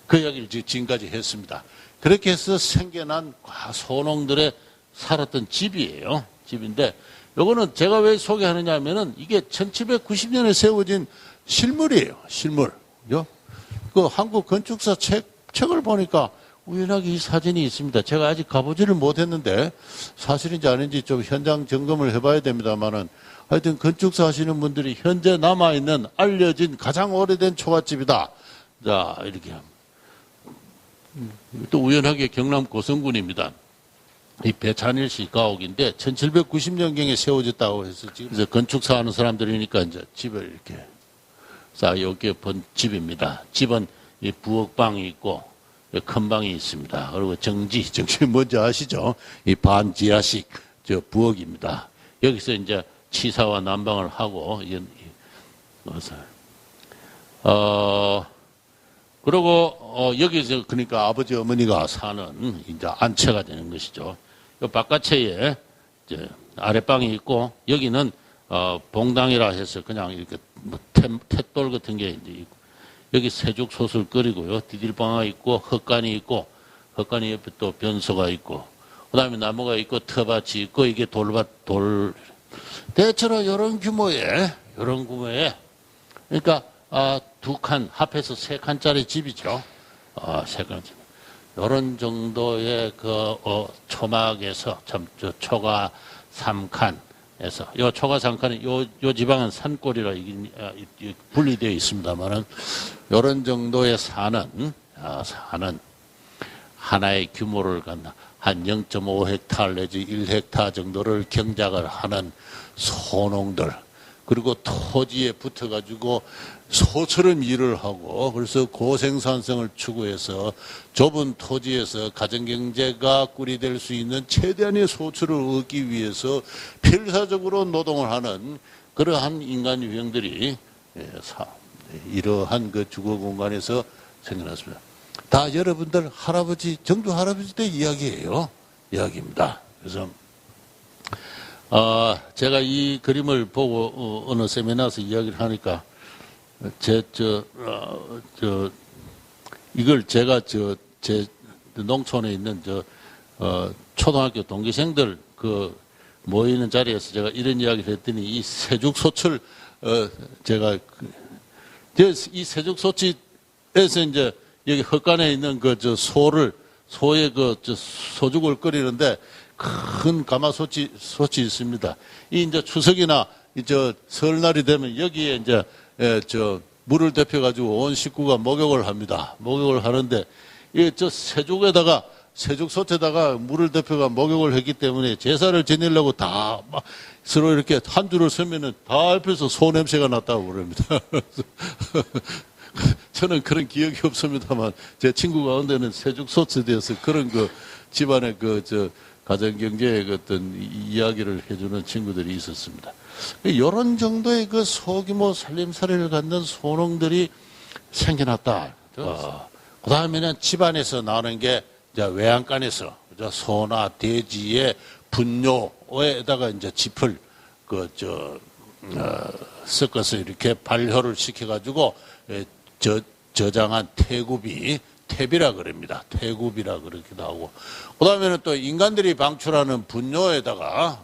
그 이야기를 지금까지 했습니다. 그렇게 해서 생겨난 소농들의 살았던 집이에요. 집인데 요거는 제가 왜 소개하느냐 하면은 이게 1790년에 세워진 실물이에요. 실물. 그죠? 그 한국 건축사 책을 보니까 우연하게 이 사진이 있습니다. 제가 아직 가보지를 못했는데 사실인지 아닌지 좀 현장 점검을 해봐야 됩니다만은 하여튼 건축사 하시는 분들이 현재 남아있는 알려진 가장 오래된 초가집이다. 자, 이렇게. 또 우연하게 경남 고성군입니다. 이 배찬일 씨 가옥인데 1790년경에 세워졌다고 해서 지금 그래서 건축사 하는 사람들이니까 이제 집을 이렇게 싹 여기에 본 집입니다. 집은 이 부엌방이 있고 큰 방이 있습니다. 그리고 정지 뭔지 아시죠? 이 반지하식 부엌입니다. 여기서 이제 치사와 난방을 하고 그리고 여기서 그러니까 아버지 어머니가 사는 이제 안채가 되는 것이죠. 이 바깥채에 이제 아랫방이 있고 여기는 봉당이라 해서 그냥 이렇게 뭐 탯돌 같은 게 이제 있고 여기 새죽솥을 끓이고요. 디딜방아 있고 헛간이 있고 헛간이 옆에 또 변소가 있고 그다음에 나무가 있고 터밭이 있고 이게 돌 대체로 이런 규모의 그러니까 두 칸 합해서 세 칸짜리 집이죠. 세 칸 집. 이런 정도의 초막에서 초가 3칸에서 요 초가 3칸은 요 지방은 산골이라 분리되어 있습니다만은 이런 정도의 사는 하나의 규모를 갖는 한 0.5헥탈 내지 1헥탈 정도를 경작을 하는 소농들 그리고 토지에 붙어가지고 소처럼 일을 하고 그래서 고생산성을 추구해서 좁은 토지에서 가정경제가 꾸리될 수 있는 최대한의 소출을 얻기 위해서 필사적으로 노동을 하는 그러한 인간 유형들이 이러한 그 주거 공간에서 생겨났습니다. 다 여러분들 정두 할아버지 때 이야기입니다. 그래서 제가 이 그림을 보고 어느 세미나에서 이야기를 하니까 이걸 제가 제 농촌에 있는 초등학교 동기생들 모이는 자리에서 제가 이런 이야기를 했더니 이 새죽소출 제가 이 새죽소치에서 이제 여기 헛간에 있는 소의 소죽을 끓이는데 큰 가마솥이 있습니다. 이 이제 추석이나 설날이 되면 여기에 이제 물을 데펴가지고 온 식구가 목욕을 합니다. 목욕을 하는데 이 새죽솥에다가 물을 데펴가 목욕을 했기 때문에 제사를 지내려고 다 막 서로 이렇게 한 줄을 서면은 다 옆에서 소 냄새가 났다고 그럽니다. 저는 그런 기억이 없습니다만 제 친구 가운데는 새죽솥에 대해서 그런 집안의 가정경제의 어떤 이야기를 해주는 친구들이 있었습니다. 이런 정도의 소규모 살림살이를 갖는 소농들이 생겨났다. 그 다음에는 집안에서 나오는 게 이제 외양간에서 소나 돼지의 분뇨에다가 이제 짚을 섞어서 이렇게 발효를 시켜가지고 저장한 태비라 그럽니다. 태굽이라 그러기도 하고. 그 다음에는 또 인간들이 방출하는 분뇨에다가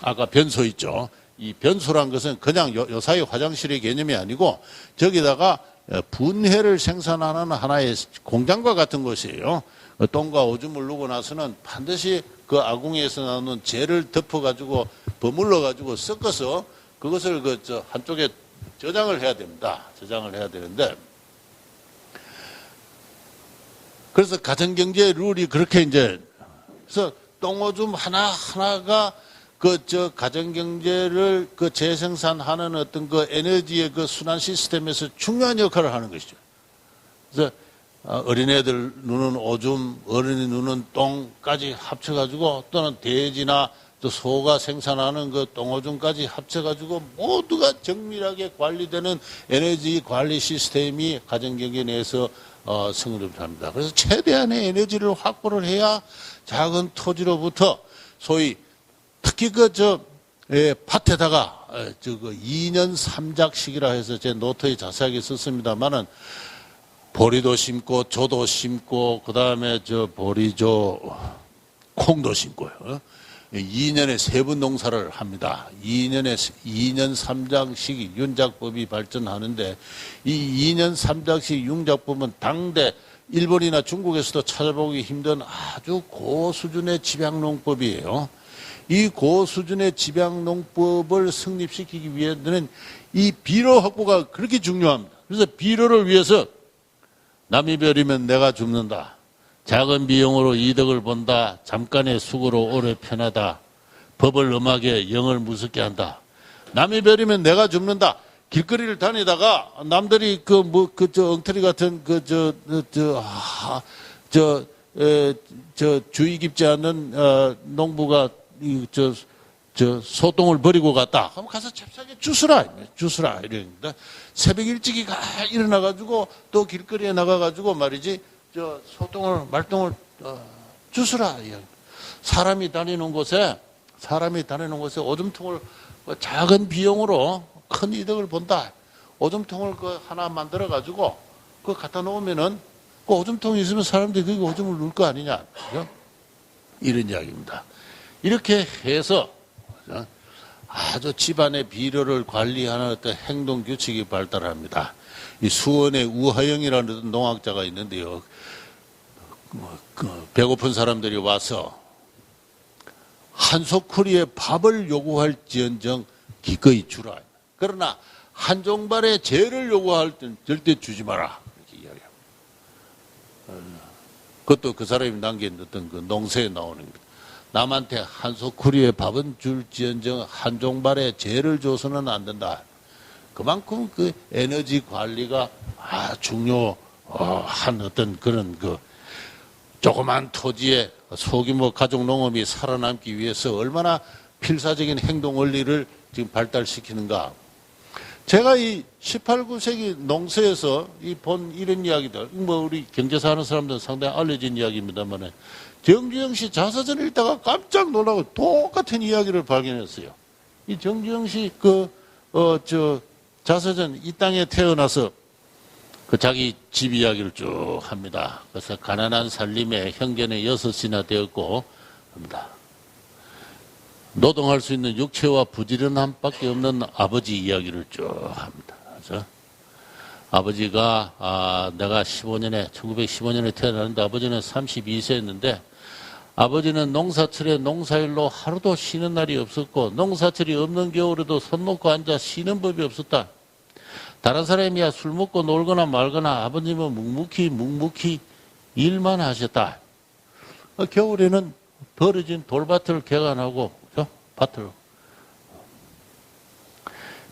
아까 변소 있죠. 이 변소란 것은 그냥 요사이 화장실의 개념이 아니고 저기다가 분해를 생산하는 하나의 공장과 같은 것이에요. 똥과 오줌을 누고 나서는 반드시 그 아궁이에서 나오는 재를 덮어가지고 버물러가지고 섞어서 그것을 한쪽에 저장을 해야 됩니다. 저장을 해야 되는데, 그래서 가정경제 룰이 그렇게 그래서 똥오줌 하나하나가 가정경제를 재생산하는 어떤 에너지의 순환 시스템에서 중요한 역할을 하는 것이죠. 그래서 어린애들 누는 오줌, 어린이 누는 똥까지 합쳐가지고 또는 돼지나 또 소가 생산하는 똥오줌까지 합쳐가지고 모두가 정밀하게 관리되는 에너지 관리 시스템이 가정경제 내에서 성립합니다. 그래서 최대한의 에너지를 확보를 해야 작은 토지로부터 소위 특히 밭에다가 2년 3작식이라 해서 제 노트에 자세하게 썼습니다만은 보리도 심고 조도 심고 그다음에 보리조 콩도 심고요. 2년에 3번 농사를 합니다. 2년 3작식이 윤작법이 발전하는데 이 2년 3작식 윤작법은 당대 일본이나 중국에서도 찾아보기 힘든 아주 고수준의 집약농법이에요. 이 고수준의 집약농법을 성립시키기 위해서는 이 비료 확보가 그렇게 중요합니다. 그래서 비료를 위해서 남이 버리면 내가 줍는다. 작은 비용으로 이득을 본다. 잠깐의 수고로 오래 편하다. 법을 엄하게 영을 무섭게 한다. 남이 버리면 내가 줍는다. 길거리를 다니다가 남들이 엉터리 같은 주의 깊지 않은 농부가 소똥을 버리고 갔다. 그럼 가서 잽싸게 주스라 이러는데 새벽 일찍이 일어나가지고 또 길거리에 나가가지고 말이지 말똥을 주스라. 사람이 다니는 곳에 오줌통을 작은 비용으로 큰 이득을 본다. 오줌통을 하나 만들어가지고 갖다 놓으면은 오줌통이 있으면 사람들이 거기 오줌을 넣을 거 아니냐. 그죠? 이런 이야기입니다. 이렇게 해서 아주 집안의 비료를 관리하는 어떤 행동 규칙이 발달합니다. 이 수원의 우하영이라는 농학자가 있는데요. 배고픈 사람들이 와서 한 소쿠리에 밥을 요구할지언정 기꺼이 주라. 그러나 한 종발의 재를 요구할 때는 절대 주지 마라. 이렇게 이야기합니다. 그것도 그 사람이 남긴 어떤 농서에 나오는 겁니다. 남한테 한 소쿠리의 밥은 줄지언정 한 종발의 재를 줘서는 안 된다. 그만큼 에너지 관리가 중요한 어떤 그런 조그만 토지에 소규모 가족 농업이 살아남기 위해서 얼마나 필사적인 행동 원리를 지금 발달시키는가. 제가 이 18, 19세기 농서에서 본 이런 이야기들, 우리 경제사 하는 사람들은 상당히 알려진 이야기입니다만, 정주영 씨 자서전을 읽다가 깜짝 놀라고 똑같은 이야기를 발견했어요. 이 정주영 씨 자서전, 이 땅에 태어나서 자기 집 이야기를 쭉 합니다. 그래서 가난한 살림에 형제는 6이나 되었고 합니다. 노동할 수 있는 육체와 부지런함밖에 없는 아버지 이야기를 쭉 합니다. 그래서 아버지가 내가 1915년에 태어났는데 아버지는 32세였는데 아버지는 농사철에 농사일로 하루도 쉬는 날이 없었고 농사철이 없는 겨울에도 손 놓고 앉아 쉬는 법이 없었다. 다른 사람이야 술 먹고 놀거나 말거나 아버님은 묵묵히 일만 하셨다. 겨울에는 벌어진 돌밭을 개간하고 밭을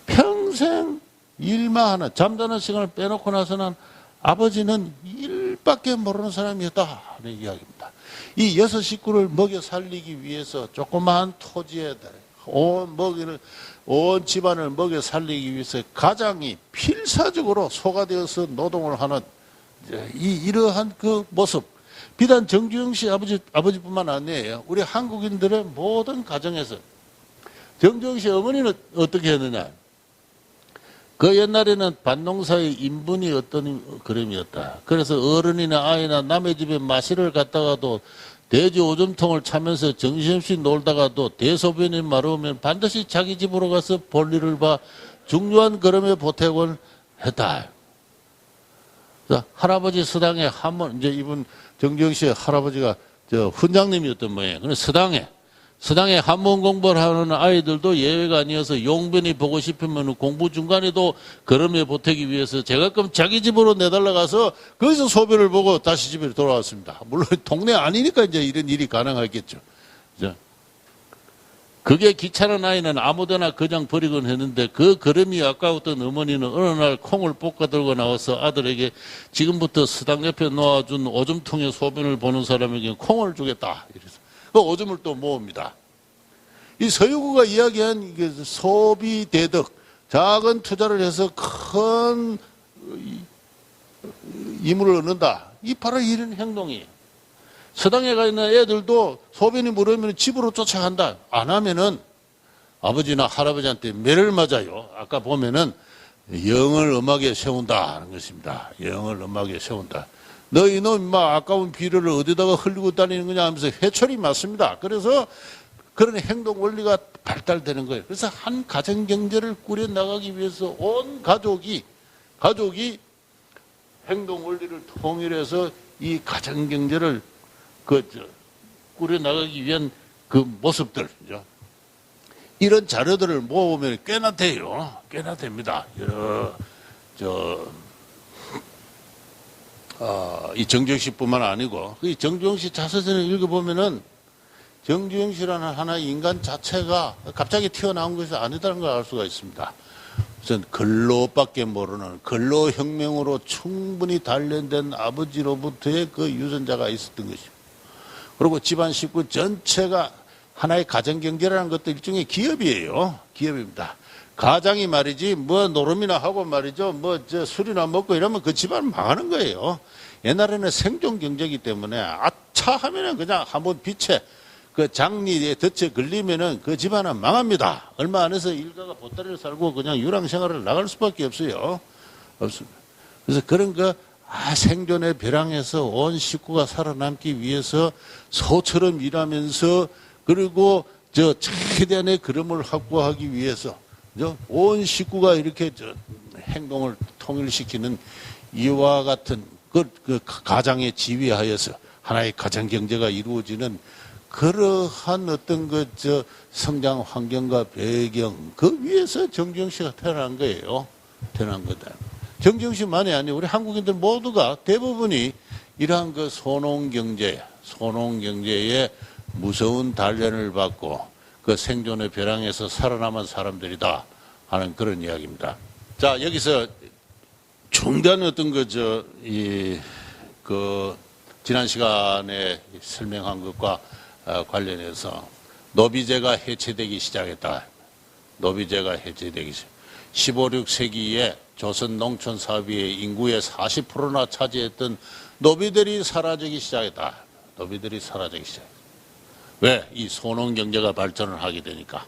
평생 일만 하는 잠자는 시간을 빼놓고 나서는 아버지는 일밖에 모르는 사람이었다 하는 이야기입니다. 이 6 식구를 먹여 살리기 위해서 조그마한 토지에 온 집안을 먹여 살리기 위해서 가장이 필사적으로 소가되어서 노동을 하는 이러한 모습. 비단 정주영 씨 아버지뿐만 아니에요. 우리 한국인들의 모든 가정에서 정주영 씨 어머니는 어떻게 했느냐. 그 옛날에는 밭농사의 인분이 어떤 그림이었다. 그래서 어른이나 아이나 남의 집에 마시를 갔다가도 돼지 오줌통을 차면서 정신없이 놀다가도 대소변이 마르면 반드시 자기 집으로 가서 볼일을 봐 중요한 걸음에 보태곤 했다. 할아버지 서당에 한번 이제 이분 정주영 씨의 할아버지가 훈장님이었던 모양이에요. 그래서 서당에 서당에 한문 공부를 하는 아이들도 예외가 아니어서 용변이 보고 싶으면 공부 중간에도 걸음에 보태기 위해서 제가 그럼 자기 집으로 내달라 가서 거기서 소변을 보고 다시 집에 돌아왔습니다. 물론 동네 아니니까 이제 이런 일이 가능하겠죠. 그게 귀찮은 아이는 아무데나 그냥 버리곤 했는데 그 걸음이 아까웠던 어머니는 어느 날 콩을 볶아 들고 나와서 아들에게 지금부터 서당 옆에 놓아준 오줌통에 소변을 보는 사람에게 콩을 주겠다. 이래서 그 오줌을 또 모읍니다. 이 서유구가 이야기한 이게 소비 대덕, 작은 투자를 해서 큰 이물을 얻는다. 이 바로 이런 행동이에요. 서당에 가 있는 애들도 소변이 물으면 집으로 쫓아간다. 안 하면은 아버지나 할아버지한테 매를 맞아요. 아까 보면은 영을 엄하게 세운다 하는 것입니다. 영을 엄하게 세운다. 너 이놈 막 아까운 비료를 어디다가 흘리고 다니는 거냐 하면서 회초리 맞습니다. 그래서 그런 행동 원리가 발달되는 거예요. 그래서 한 가정 경제를 꾸려 나가기 위해서 온 가족이 행동 원리를 통일해서 이 가정 경제를 꾸려 나가기 위한 그 모습들, 이런 자료들을 모으면 꽤나 돼요. 꽤나 됩니다. 이 정주영 씨뿐만 아니고, 이 정주영 씨 자서전을 읽어보면은 정주영 씨라는 하나의 인간 자체가 갑자기 튀어나온 것이 아니다는 걸 알 수가 있습니다. 우선 근로밖에 모르는 근로혁명으로 충분히 단련된 아버지로부터의 그 유전자가 있었던 것입니다. 그리고 집안 식구 전체가 하나의 가정경제라는 것도 일종의 기업이에요. 기업입니다. 가장이 말이지 뭐 노름이나 하고 말이죠. 술이나 먹고 이러면 그 집안은 망하는 거예요. 옛날에는 생존 경제이기 때문에 아차 하면은 그냥 한번 빛에 그 장리에 덫에 걸리면은 그 집안은 망합니다. 얼마 안 해서 일가가 보따리를 살고 그냥 유랑생활을 나갈 수밖에 없어요. 없습니다. 그래서 그런 생존의 벼랑에서 온 식구가 살아남기 위해서 소처럼 일하면서 그리고 최대한의 그름을 확보하기 위해서 온 식구가 이렇게 행동을 통일시키는 이와 같은 그 가장에 지휘하여서 하나의 가정 경제가 이루어지는 그러한 어떤 성장 환경과 배경 그 위에서 정주영 씨가 태어난 거예요. 태어난 거다. 정주영 씨만이 아니고 우리 한국인들 모두가 대부분이 이러한 소농경제의 무서운 단련을 받고 그 생존의 벼랑에서 살아남은 사람들이다 하는 그런 이야기입니다. 자, 여기서 중대한 어떤 지난 시간에 설명한 것과 관련해서 노비제가 해체되기 시작했다. 노비제가 해체되기 시작. 15, 16세기에 조선 농촌 사회의 인구의 40%나 차지했던 노비들이 사라지기 시작했다. 노비들이 사라지기 시작했다. 왜? 이 소농 경제가 발전을 하게 되니까.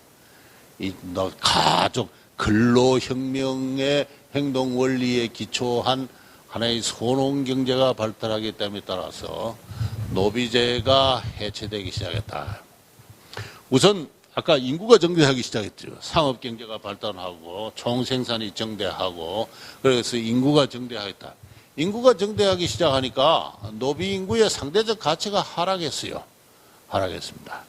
이 가족, 근로혁명의 행동 원리에 기초한 하나의 소농 경제가 발달하기 때문에 따라서 노비제가 해체되기 시작했다. 우선 아까 인구가 증대하기 시작했죠. 상업 경제가 발달하고 총생산이 증대하고 그래서 인구가 증대하겠다. 인구가 증대하기 시작하니까 노비 인구의 상대적 가치가 하락했어요. 하락했습니다.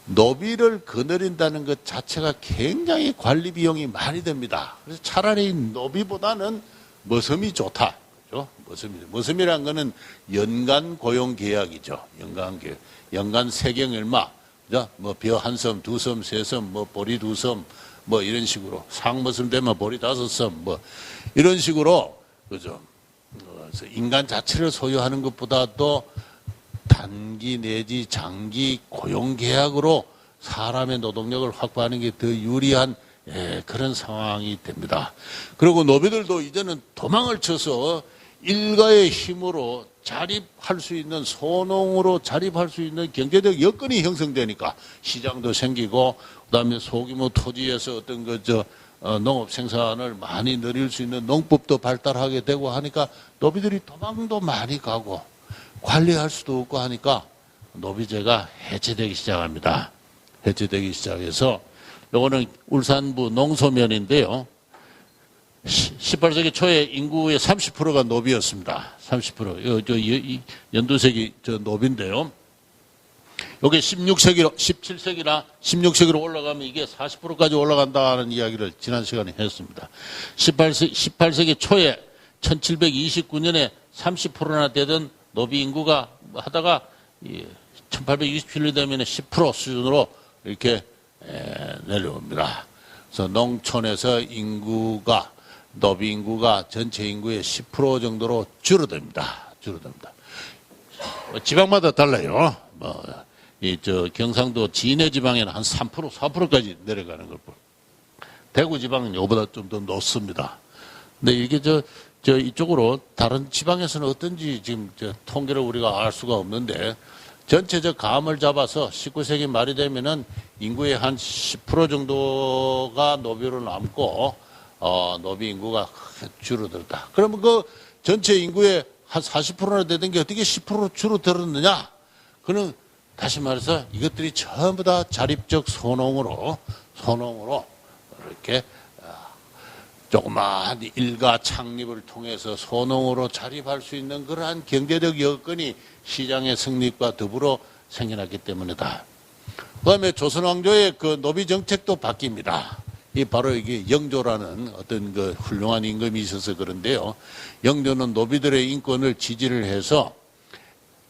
노비를 거느린다는 것 자체가 굉장히 관리 비용이 많이 듭니다. 그래서 차라리 노비보다는 머슴이 좋다. 그렇죠? 머슴이란 거는 연간 고용 계약이죠. 연간 계약. 연간 세경 얼마. 벼 한 섬, 두 섬, 세 섬, 보리 두 섬, 이런 식으로. 상머슴 되면 보리 다섯 섬, 이런 식으로, 그죠. 그래서 인간 자체를 소유하는 것보다도 단기 내지 장기 고용 계약으로 사람의 노동력을 확보하는 게 더 유리한 그런 상황이 됩니다. 그리고 노비들도 이제는 도망을 쳐서 일가의 힘으로 자립할 수 있는 소농으로 자립할 수 있는 경제적 여건이 형성되니까 시장도 생기고 그다음에 소규모 토지에서 어떤 농업 생산을 많이 늘릴 수 있는 농법도 발달하게 되고 하니까 노비들이 도망도 많이 가고 관리할 수도 없고 하니까 노비제가 해체되기 시작합니다. 해체되기 시작해서 요거는 울산부 농소면인데요. 18세기 초에 인구의 30%가 노비였습니다. 30%. 연두색이 노비인데요. 요게 16세기로, 17세기나 16세기로 올라가면 이게 40%까지 올라간다는 이야기를 지난 시간에 했습니다. 18세기 초에 1729년에 30%나 되던 노비 인구가 하다가 1827년 되면 10% 수준으로 이렇게 내려옵니다. 그래서 농촌에서 노비 인구가 전체 인구의 10% 정도로 줄어듭니다. 지방마다 달라요. 경상도 진해 지방에는 한 3%, 4%까지 내려가는 걸 보고, 대구 지방은 이거보다 좀 더 높습니다. 근데 이게 이쪽으로 다른 지방에서는 어떤지 지금 통계를 우리가 알 수가 없는데, 전체적 감을 잡아서 19세기 말이 되면은 인구의 한 10% 정도가 노비로 남고, 노비 인구가 줄어들다. 그러면 그 전체 인구의 한 40%나 되던 게 어떻게 10% 줄어들었느냐? 그는 다시 말해서 이것들이 전부 다 자립적 소농으로 이렇게 조그마한 일가 창립을 통해서 소농으로 자립할 수 있는 그러한 경제적 여건이 시장의 성립과 더불어 생겨났기 때문이다. 그 다음에 조선왕조의 그 노비 정책도 바뀝니다. 바로 이게 영조라는 어떤 그 훌륭한 임금이 있어서 그런데요. 영조는 노비들의 인권을 지지를 해서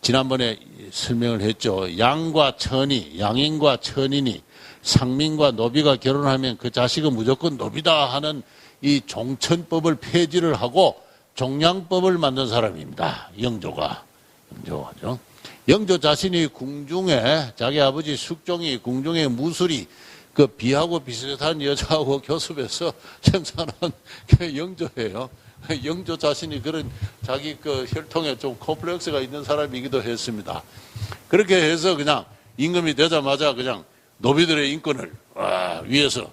지난번에 설명을 했죠. 양인과 천인이 상민과 노비가 결혼하면 그 자식은 무조건 노비다 하는 이 종천법을 폐지를 하고 종량법을 만든 사람입니다. 영조죠. 영조 자신이 궁중에 자기 아버지 숙종이 궁중에 무술이 그 비하고 비슷한 여자하고 교습해서 생산한 그 영조예요. 영조 자신이 그런 자기 그 혈통에 좀 콤플렉스가 있는 사람이기도 했습니다. 그렇게 해서 그냥 임금이 되자마자 그냥 노비들의 인권을 위해서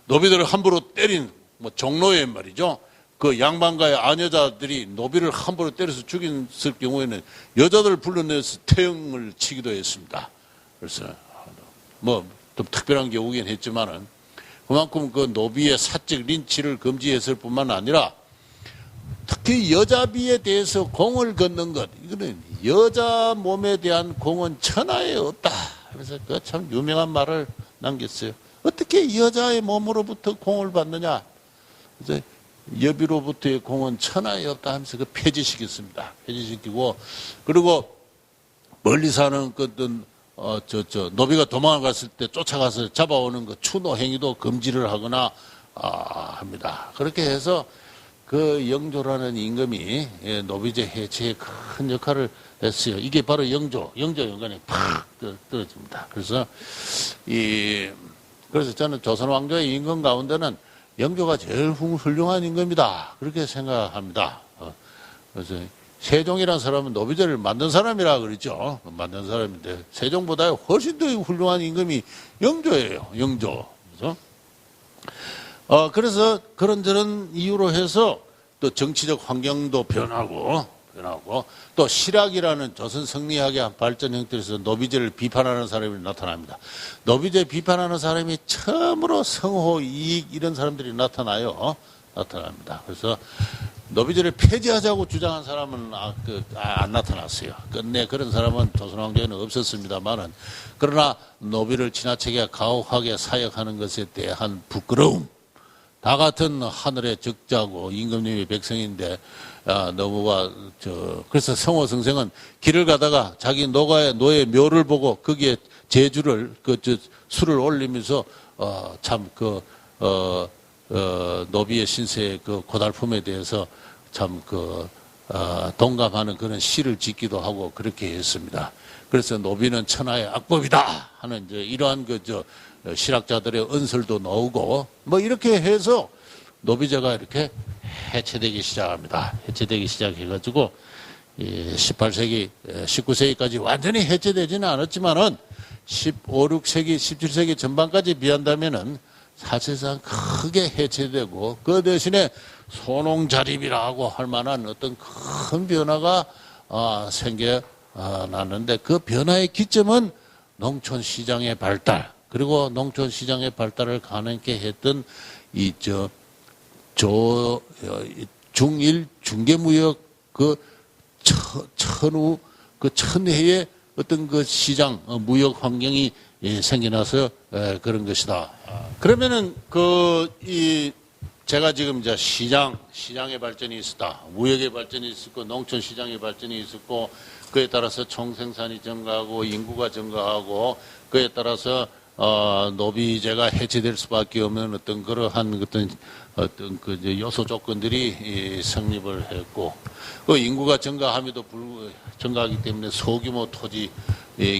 노비들을 함부로 때린 종로에 말이죠. 그 양반가의 아녀자들이 노비를 함부로 때려서 죽였을 경우에는 여자들 불러내서 태형을 치기도 했습니다. 그래서 좀 특별한 경우긴 했지만은 그만큼 그 노비의 사적 린치를 금지했을 뿐만 아니라 특히 여자비에 대해서 공을 걷는 것, 이거는 여자 몸에 대한 공은 천하에 없다. 그래서 그 참 유명한 말을 남겼어요. 어떻게 여자의 몸으로부터 공을 받느냐? 그래서 여비로부터의 공은 천하에 없다 하면서 그 폐지시켰습니다. 폐지시키고, 그리고 멀리 사는 노비가 도망을 갔을 때 쫓아가서 잡아오는 그 추노 행위도 금지를 하거나 합니다. 그렇게 해서 그 영조라는 임금이 노비제 해체에 큰 역할을 했어요. 이게 바로 영조 연간에 팍 떨어집니다. 그래서 저는 조선 왕조의 임금 가운데는 영조가 제일 훌륭한 임금이다. 그렇게 생각합니다. 그래서 세종이라는 사람은 노비제를 만든 사람이라 그러죠. 만든 사람인데 세종보다 훨씬 더 훌륭한 임금이 영조예요. 그래서 그런저런 이유로 해서 또 정치적 환경도 변하고 또 실학이라는 조선 성리학의 발전 형태에서 노비제를 비판하는 사람이 나타납니다. 노비제 비판하는 사람이 처음으로 성호, 이익 이런 사람들이 나타납니다. 그래서 노비제를 폐지하자고 주장한 사람은 안 나타났어요. 끝내 그런 사람은 조선왕조에는 없었습니다만은, 그러나 노비를 지나치게 가혹하게 사역하는 것에 대한 부끄러움, 다 같은 하늘의 적자고 임금님이 백성인데 그래서 성호성생은 길을 가다가 자기 노의 묘를 보고 거기에 제주를 술을 올리면서 노비의 신세의 그 고달픔에 대해서 동감하는 그런 시를 짓기도 하고 그렇게 했습니다. 그래서 노비는 천하의 악법이다 하는 이러한 실학자들의 언설도 나오고 이렇게 해서 노비제가 이렇게 해체되기 시작합니다. 해체되기 시작해가지고 18세기, 19세기까지 완전히 해체되지는 않았지만은 15, 16세기, 17세기 전반까지 비한다면은 사실상 크게 해체되고 그 대신에 소농자립이라고 할 만한 어떤 큰 변화가 생겨났는데 그 변화의 기점은 농촌시장의 발달, 그리고 농촌시장의 발달을 가능하게 했던 중일 중개무역 천해의 어떤 그 시장, 무역 환경이 생겨나서 그런 것이다. 그러면은 제가 지금 이제 시장의 발전이 있었다. 무역의 발전이 있었고, 농촌 시장의 발전이 있었고, 그에 따라서 총생산이 증가하고, 인구가 증가하고, 그에 따라서, 노비제가 해체될 수밖에 없는 어떤 그러한 어떤 그 요소 조건들이 성립을 했고, 그 인구가 증가하기 때문에 소규모 토지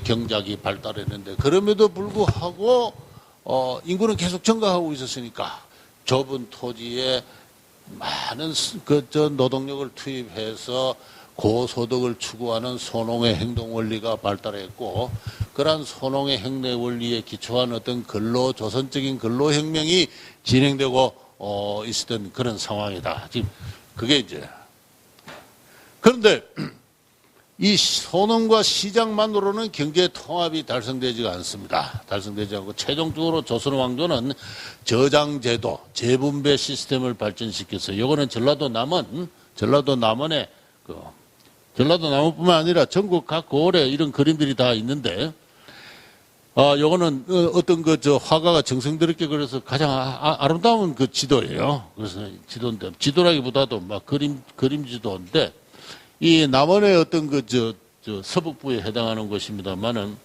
경작이 발달했는데, 그럼에도 불구하고, 인구는 계속 증가하고 있었으니까, 좁은 토지에 많은 노동력을 투입해서 고소득을 추구하는 소농의 행동 원리가 발달했고, 그러한 소농의 행동 원리에 기초한 어떤 조선적인 근로혁명이 진행되고 있었던 그런 상황이다. 지금 그게 이제 그런데 이 소농과 시장만으로는 경제 통합이 달성되지가 않습니다. 달성되지 않고 최종적으로 조선 왕조는 저장제도, 재분배 시스템을 발전시켰어요. 요거는 전라도 남원의 전라도 남원뿐만 아니라 전국 각 고을에 이런 그림들이 다 있는데, 요거는 어떤 화가가 정성스럽게 그려서 가장 아름다운 그 지도예요. 그래서 지도인데, 지도라기보다도 막 그림 지도인데, 이 남원의 어떤 서북부에 해당하는 곳입니다만은,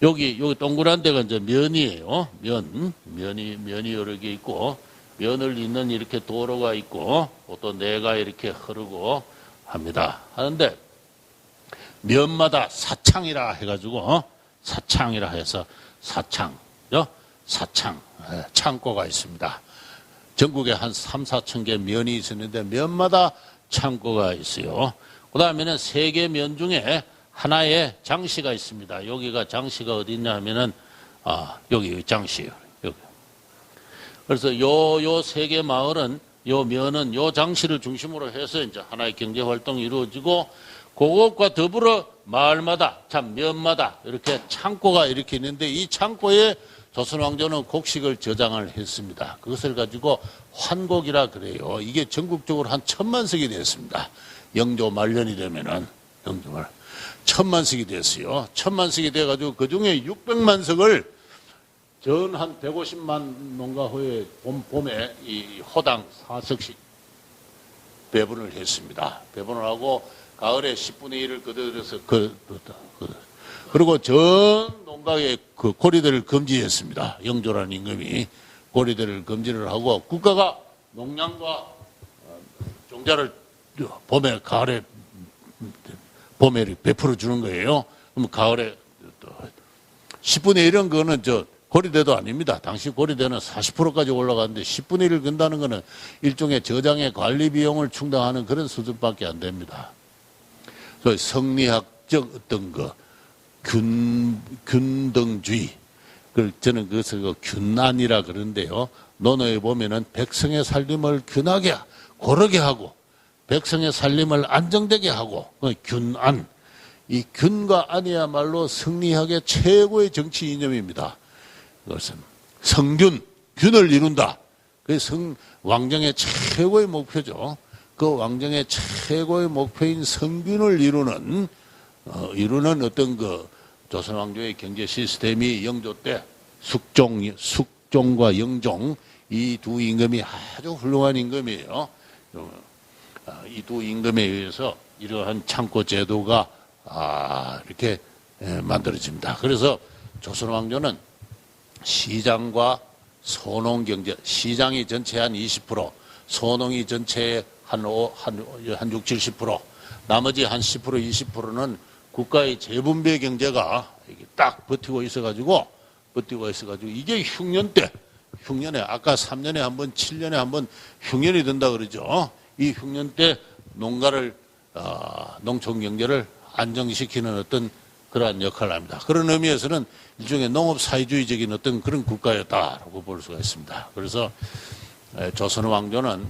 여기 동그란 데가 이제 면이에요. 면이 여러 개 있고, 면을 잇는 이렇게 도로가 있고, 또 내가 이렇게 흐르고 합니다. 하는데, 면마다 사창이라 해가지고, 사창이라 해서 창고가 있습니다. 전국에 한 3, 4천 개 면이 있었는데, 면마다 창고가 있어요. 그 다음에는 3개 면 중에 하나의 장시가 있습니다. 여기가 장시가 어디 있냐 하면은, 여기 장시예요. 여기. 그래서 요 3개 마을은, 요 면은 요 장시를 중심으로 해서 이제 하나의 경제 활동이 이루어지고, 그것과 더불어 마을마다, 면마다 이렇게 창고가 이렇게 있는데, 이 창고에 조선 왕조는 곡식을 저장을 했습니다. 그것을 가지고 환곡이라 그래요. 이게 전국적으로 한 1000만 석이 됐습니다. 영조 말년이 되면은, 1000만 석이 됐어요. 1000만 석이 돼가지고 그 중에 600만 석을 전 한 150만 농가 후에 봄에 이 호당 4석씩 배분을 했습니다. 배분을 하고 가을에 10분의 1을 거둬들여서 그리고 전 농가의 그 고리들을 금지했습니다. 영조라는 임금이 고리들을 금지를 하고, 국가가 농량과 종자를 봄에 베풀어 주는 거예요. 그럼 가을에 10분의 1은 그거는 고리대도 아닙니다. 당시 고리대는 40%까지 올라갔는데 10분의 1을 건다는 거는 일종의 저장의 관리 비용을 충당하는 그런 수준밖에 안 됩니다. 그래서 성리학적 어떤 균등주의, 저는 그것을 균안이라 그러는데요. 논어에 보면은 백성의 살림을 균하게, 고르게 하고, 백성의 살림을 안정되게 하고, 균안. 이 균과 안이야말로 성리학의 최고의 정치 이념입니다. 그것은 균을 이룬다. 그게 왕정의 최고의 목표죠. 그 왕정의 최고의 목표인 성균을 이루는 어떤 조선 왕조의 경제 시스템이 영조 때 숙종과 영종 이 두 임금이 아주 훌륭한 임금이에요. 이 두 임금에 의해서 이러한 창고 제도가 이렇게 만들어집니다. 그래서 조선 왕조는 시장과 소농 경제, 시장이 전체 한 20%, 소농이 전체의 한 6, 70%, 나머지 한 10%, 20%는 국가의 재분배 경제가 딱 버티고 있어가지고 이게 흉년에 아까 3년에 한 번, 7년에 한 번 흉년이 된다 그러죠. 이 흉년 때 농촌 경제를 안정시키는 어떤 그러한 역할을 합니다. 그런 의미에서는 일종의 농업 사회주의적인 어떤 그런 국가였다라고 볼 수가 있습니다. 그래서 조선 왕조는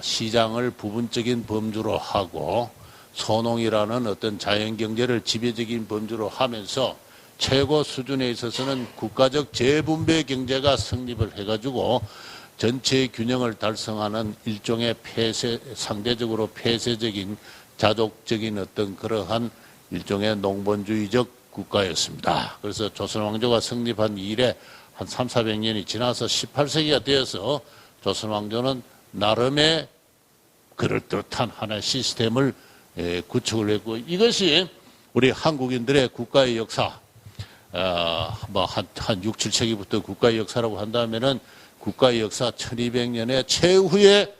시장을 부분적인 범주로 하고 소농이라는 어떤 자연 경제를 지배적인 범주로 하면서 최고 수준에 있어서는 국가적 재분배 경제가 성립을 해가지고 전체 균형을 달성하는 일종의 상대적으로 폐쇄적인 자족적인 어떤 그러한 일종의 농본주의적 국가였습니다. 그래서 조선 왕조가 성립한 이래 한 300~400년이 지나서 18세기가 되어서 조선 왕조는 나름의 그럴듯한 하나의 시스템을 구축을 했고, 이것이 우리 한국인들의 국가의 역사, 한 6, 7세기부터 국가의 역사라고 한다면은 국가의 역사 1200년의 최후의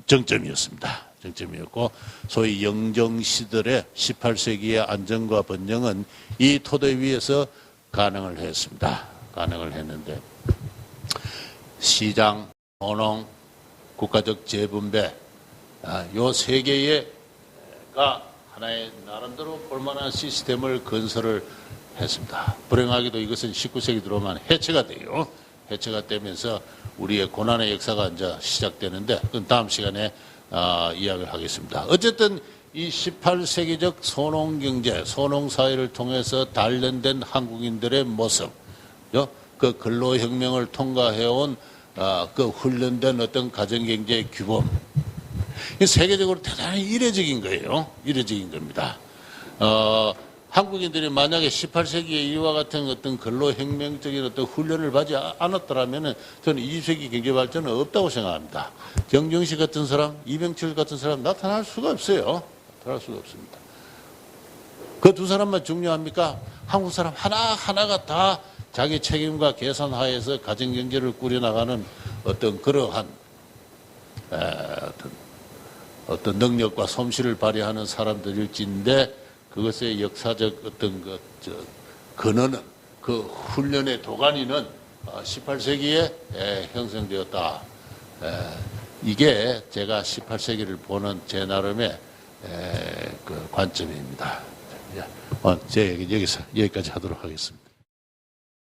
정점이었습니다. 정점이었고, 소위 영정시들의 18세기의 안정과 번영은 이 토대 위에서 가능을 했습니다. 가능을 했는데, 시장, 혼농, 국가적 재분배, 요 세 개가 하나의 나름대로 볼만한 시스템을 건설을 했습니다. 불행하게도 이것은 19세기 들어오면 해체가 돼요. 해체가 되면서 우리의 고난의 역사가 이제 시작되는데, 그건 다음 시간에 이야기를 하겠습니다. 어쨌든 이 18세기적 소농경제, 소농사회를 통해서 단련된 한국인들의 모습, 그 근로혁명을 통과해온 그 훈련된 어떤 가정경제의 규범, 세계적으로 대단히 이례적인 거예요. 이례적인 겁니다. 한국인들이 만약에 18세기에 이와 같은 어떤 근로혁명적인 어떤 훈련을 받지 않았더라면 저는 20세기 경제발전은 없다고 생각합니다. 경정시 같은 사람, 이병철 같은 사람 나타날 수가 없어요. 나타날 수가 없습니다. 그 두 사람만 중요합니까? 한국 사람 하나하나가 다 자기 책임과 계산 하에서 가정경제를 꾸려나가는 어떤 그러한 어떤 능력과 솜씨를 발휘하는 사람들일진데, 그것의 역사적 어떤 근원은, 그 훈련의 도가니는 18세기에 형성되었다. 이게 제가 18세기를 보는 제 나름의 그 관점입니다. 제 얘기 여기까지 하도록 하겠습니다.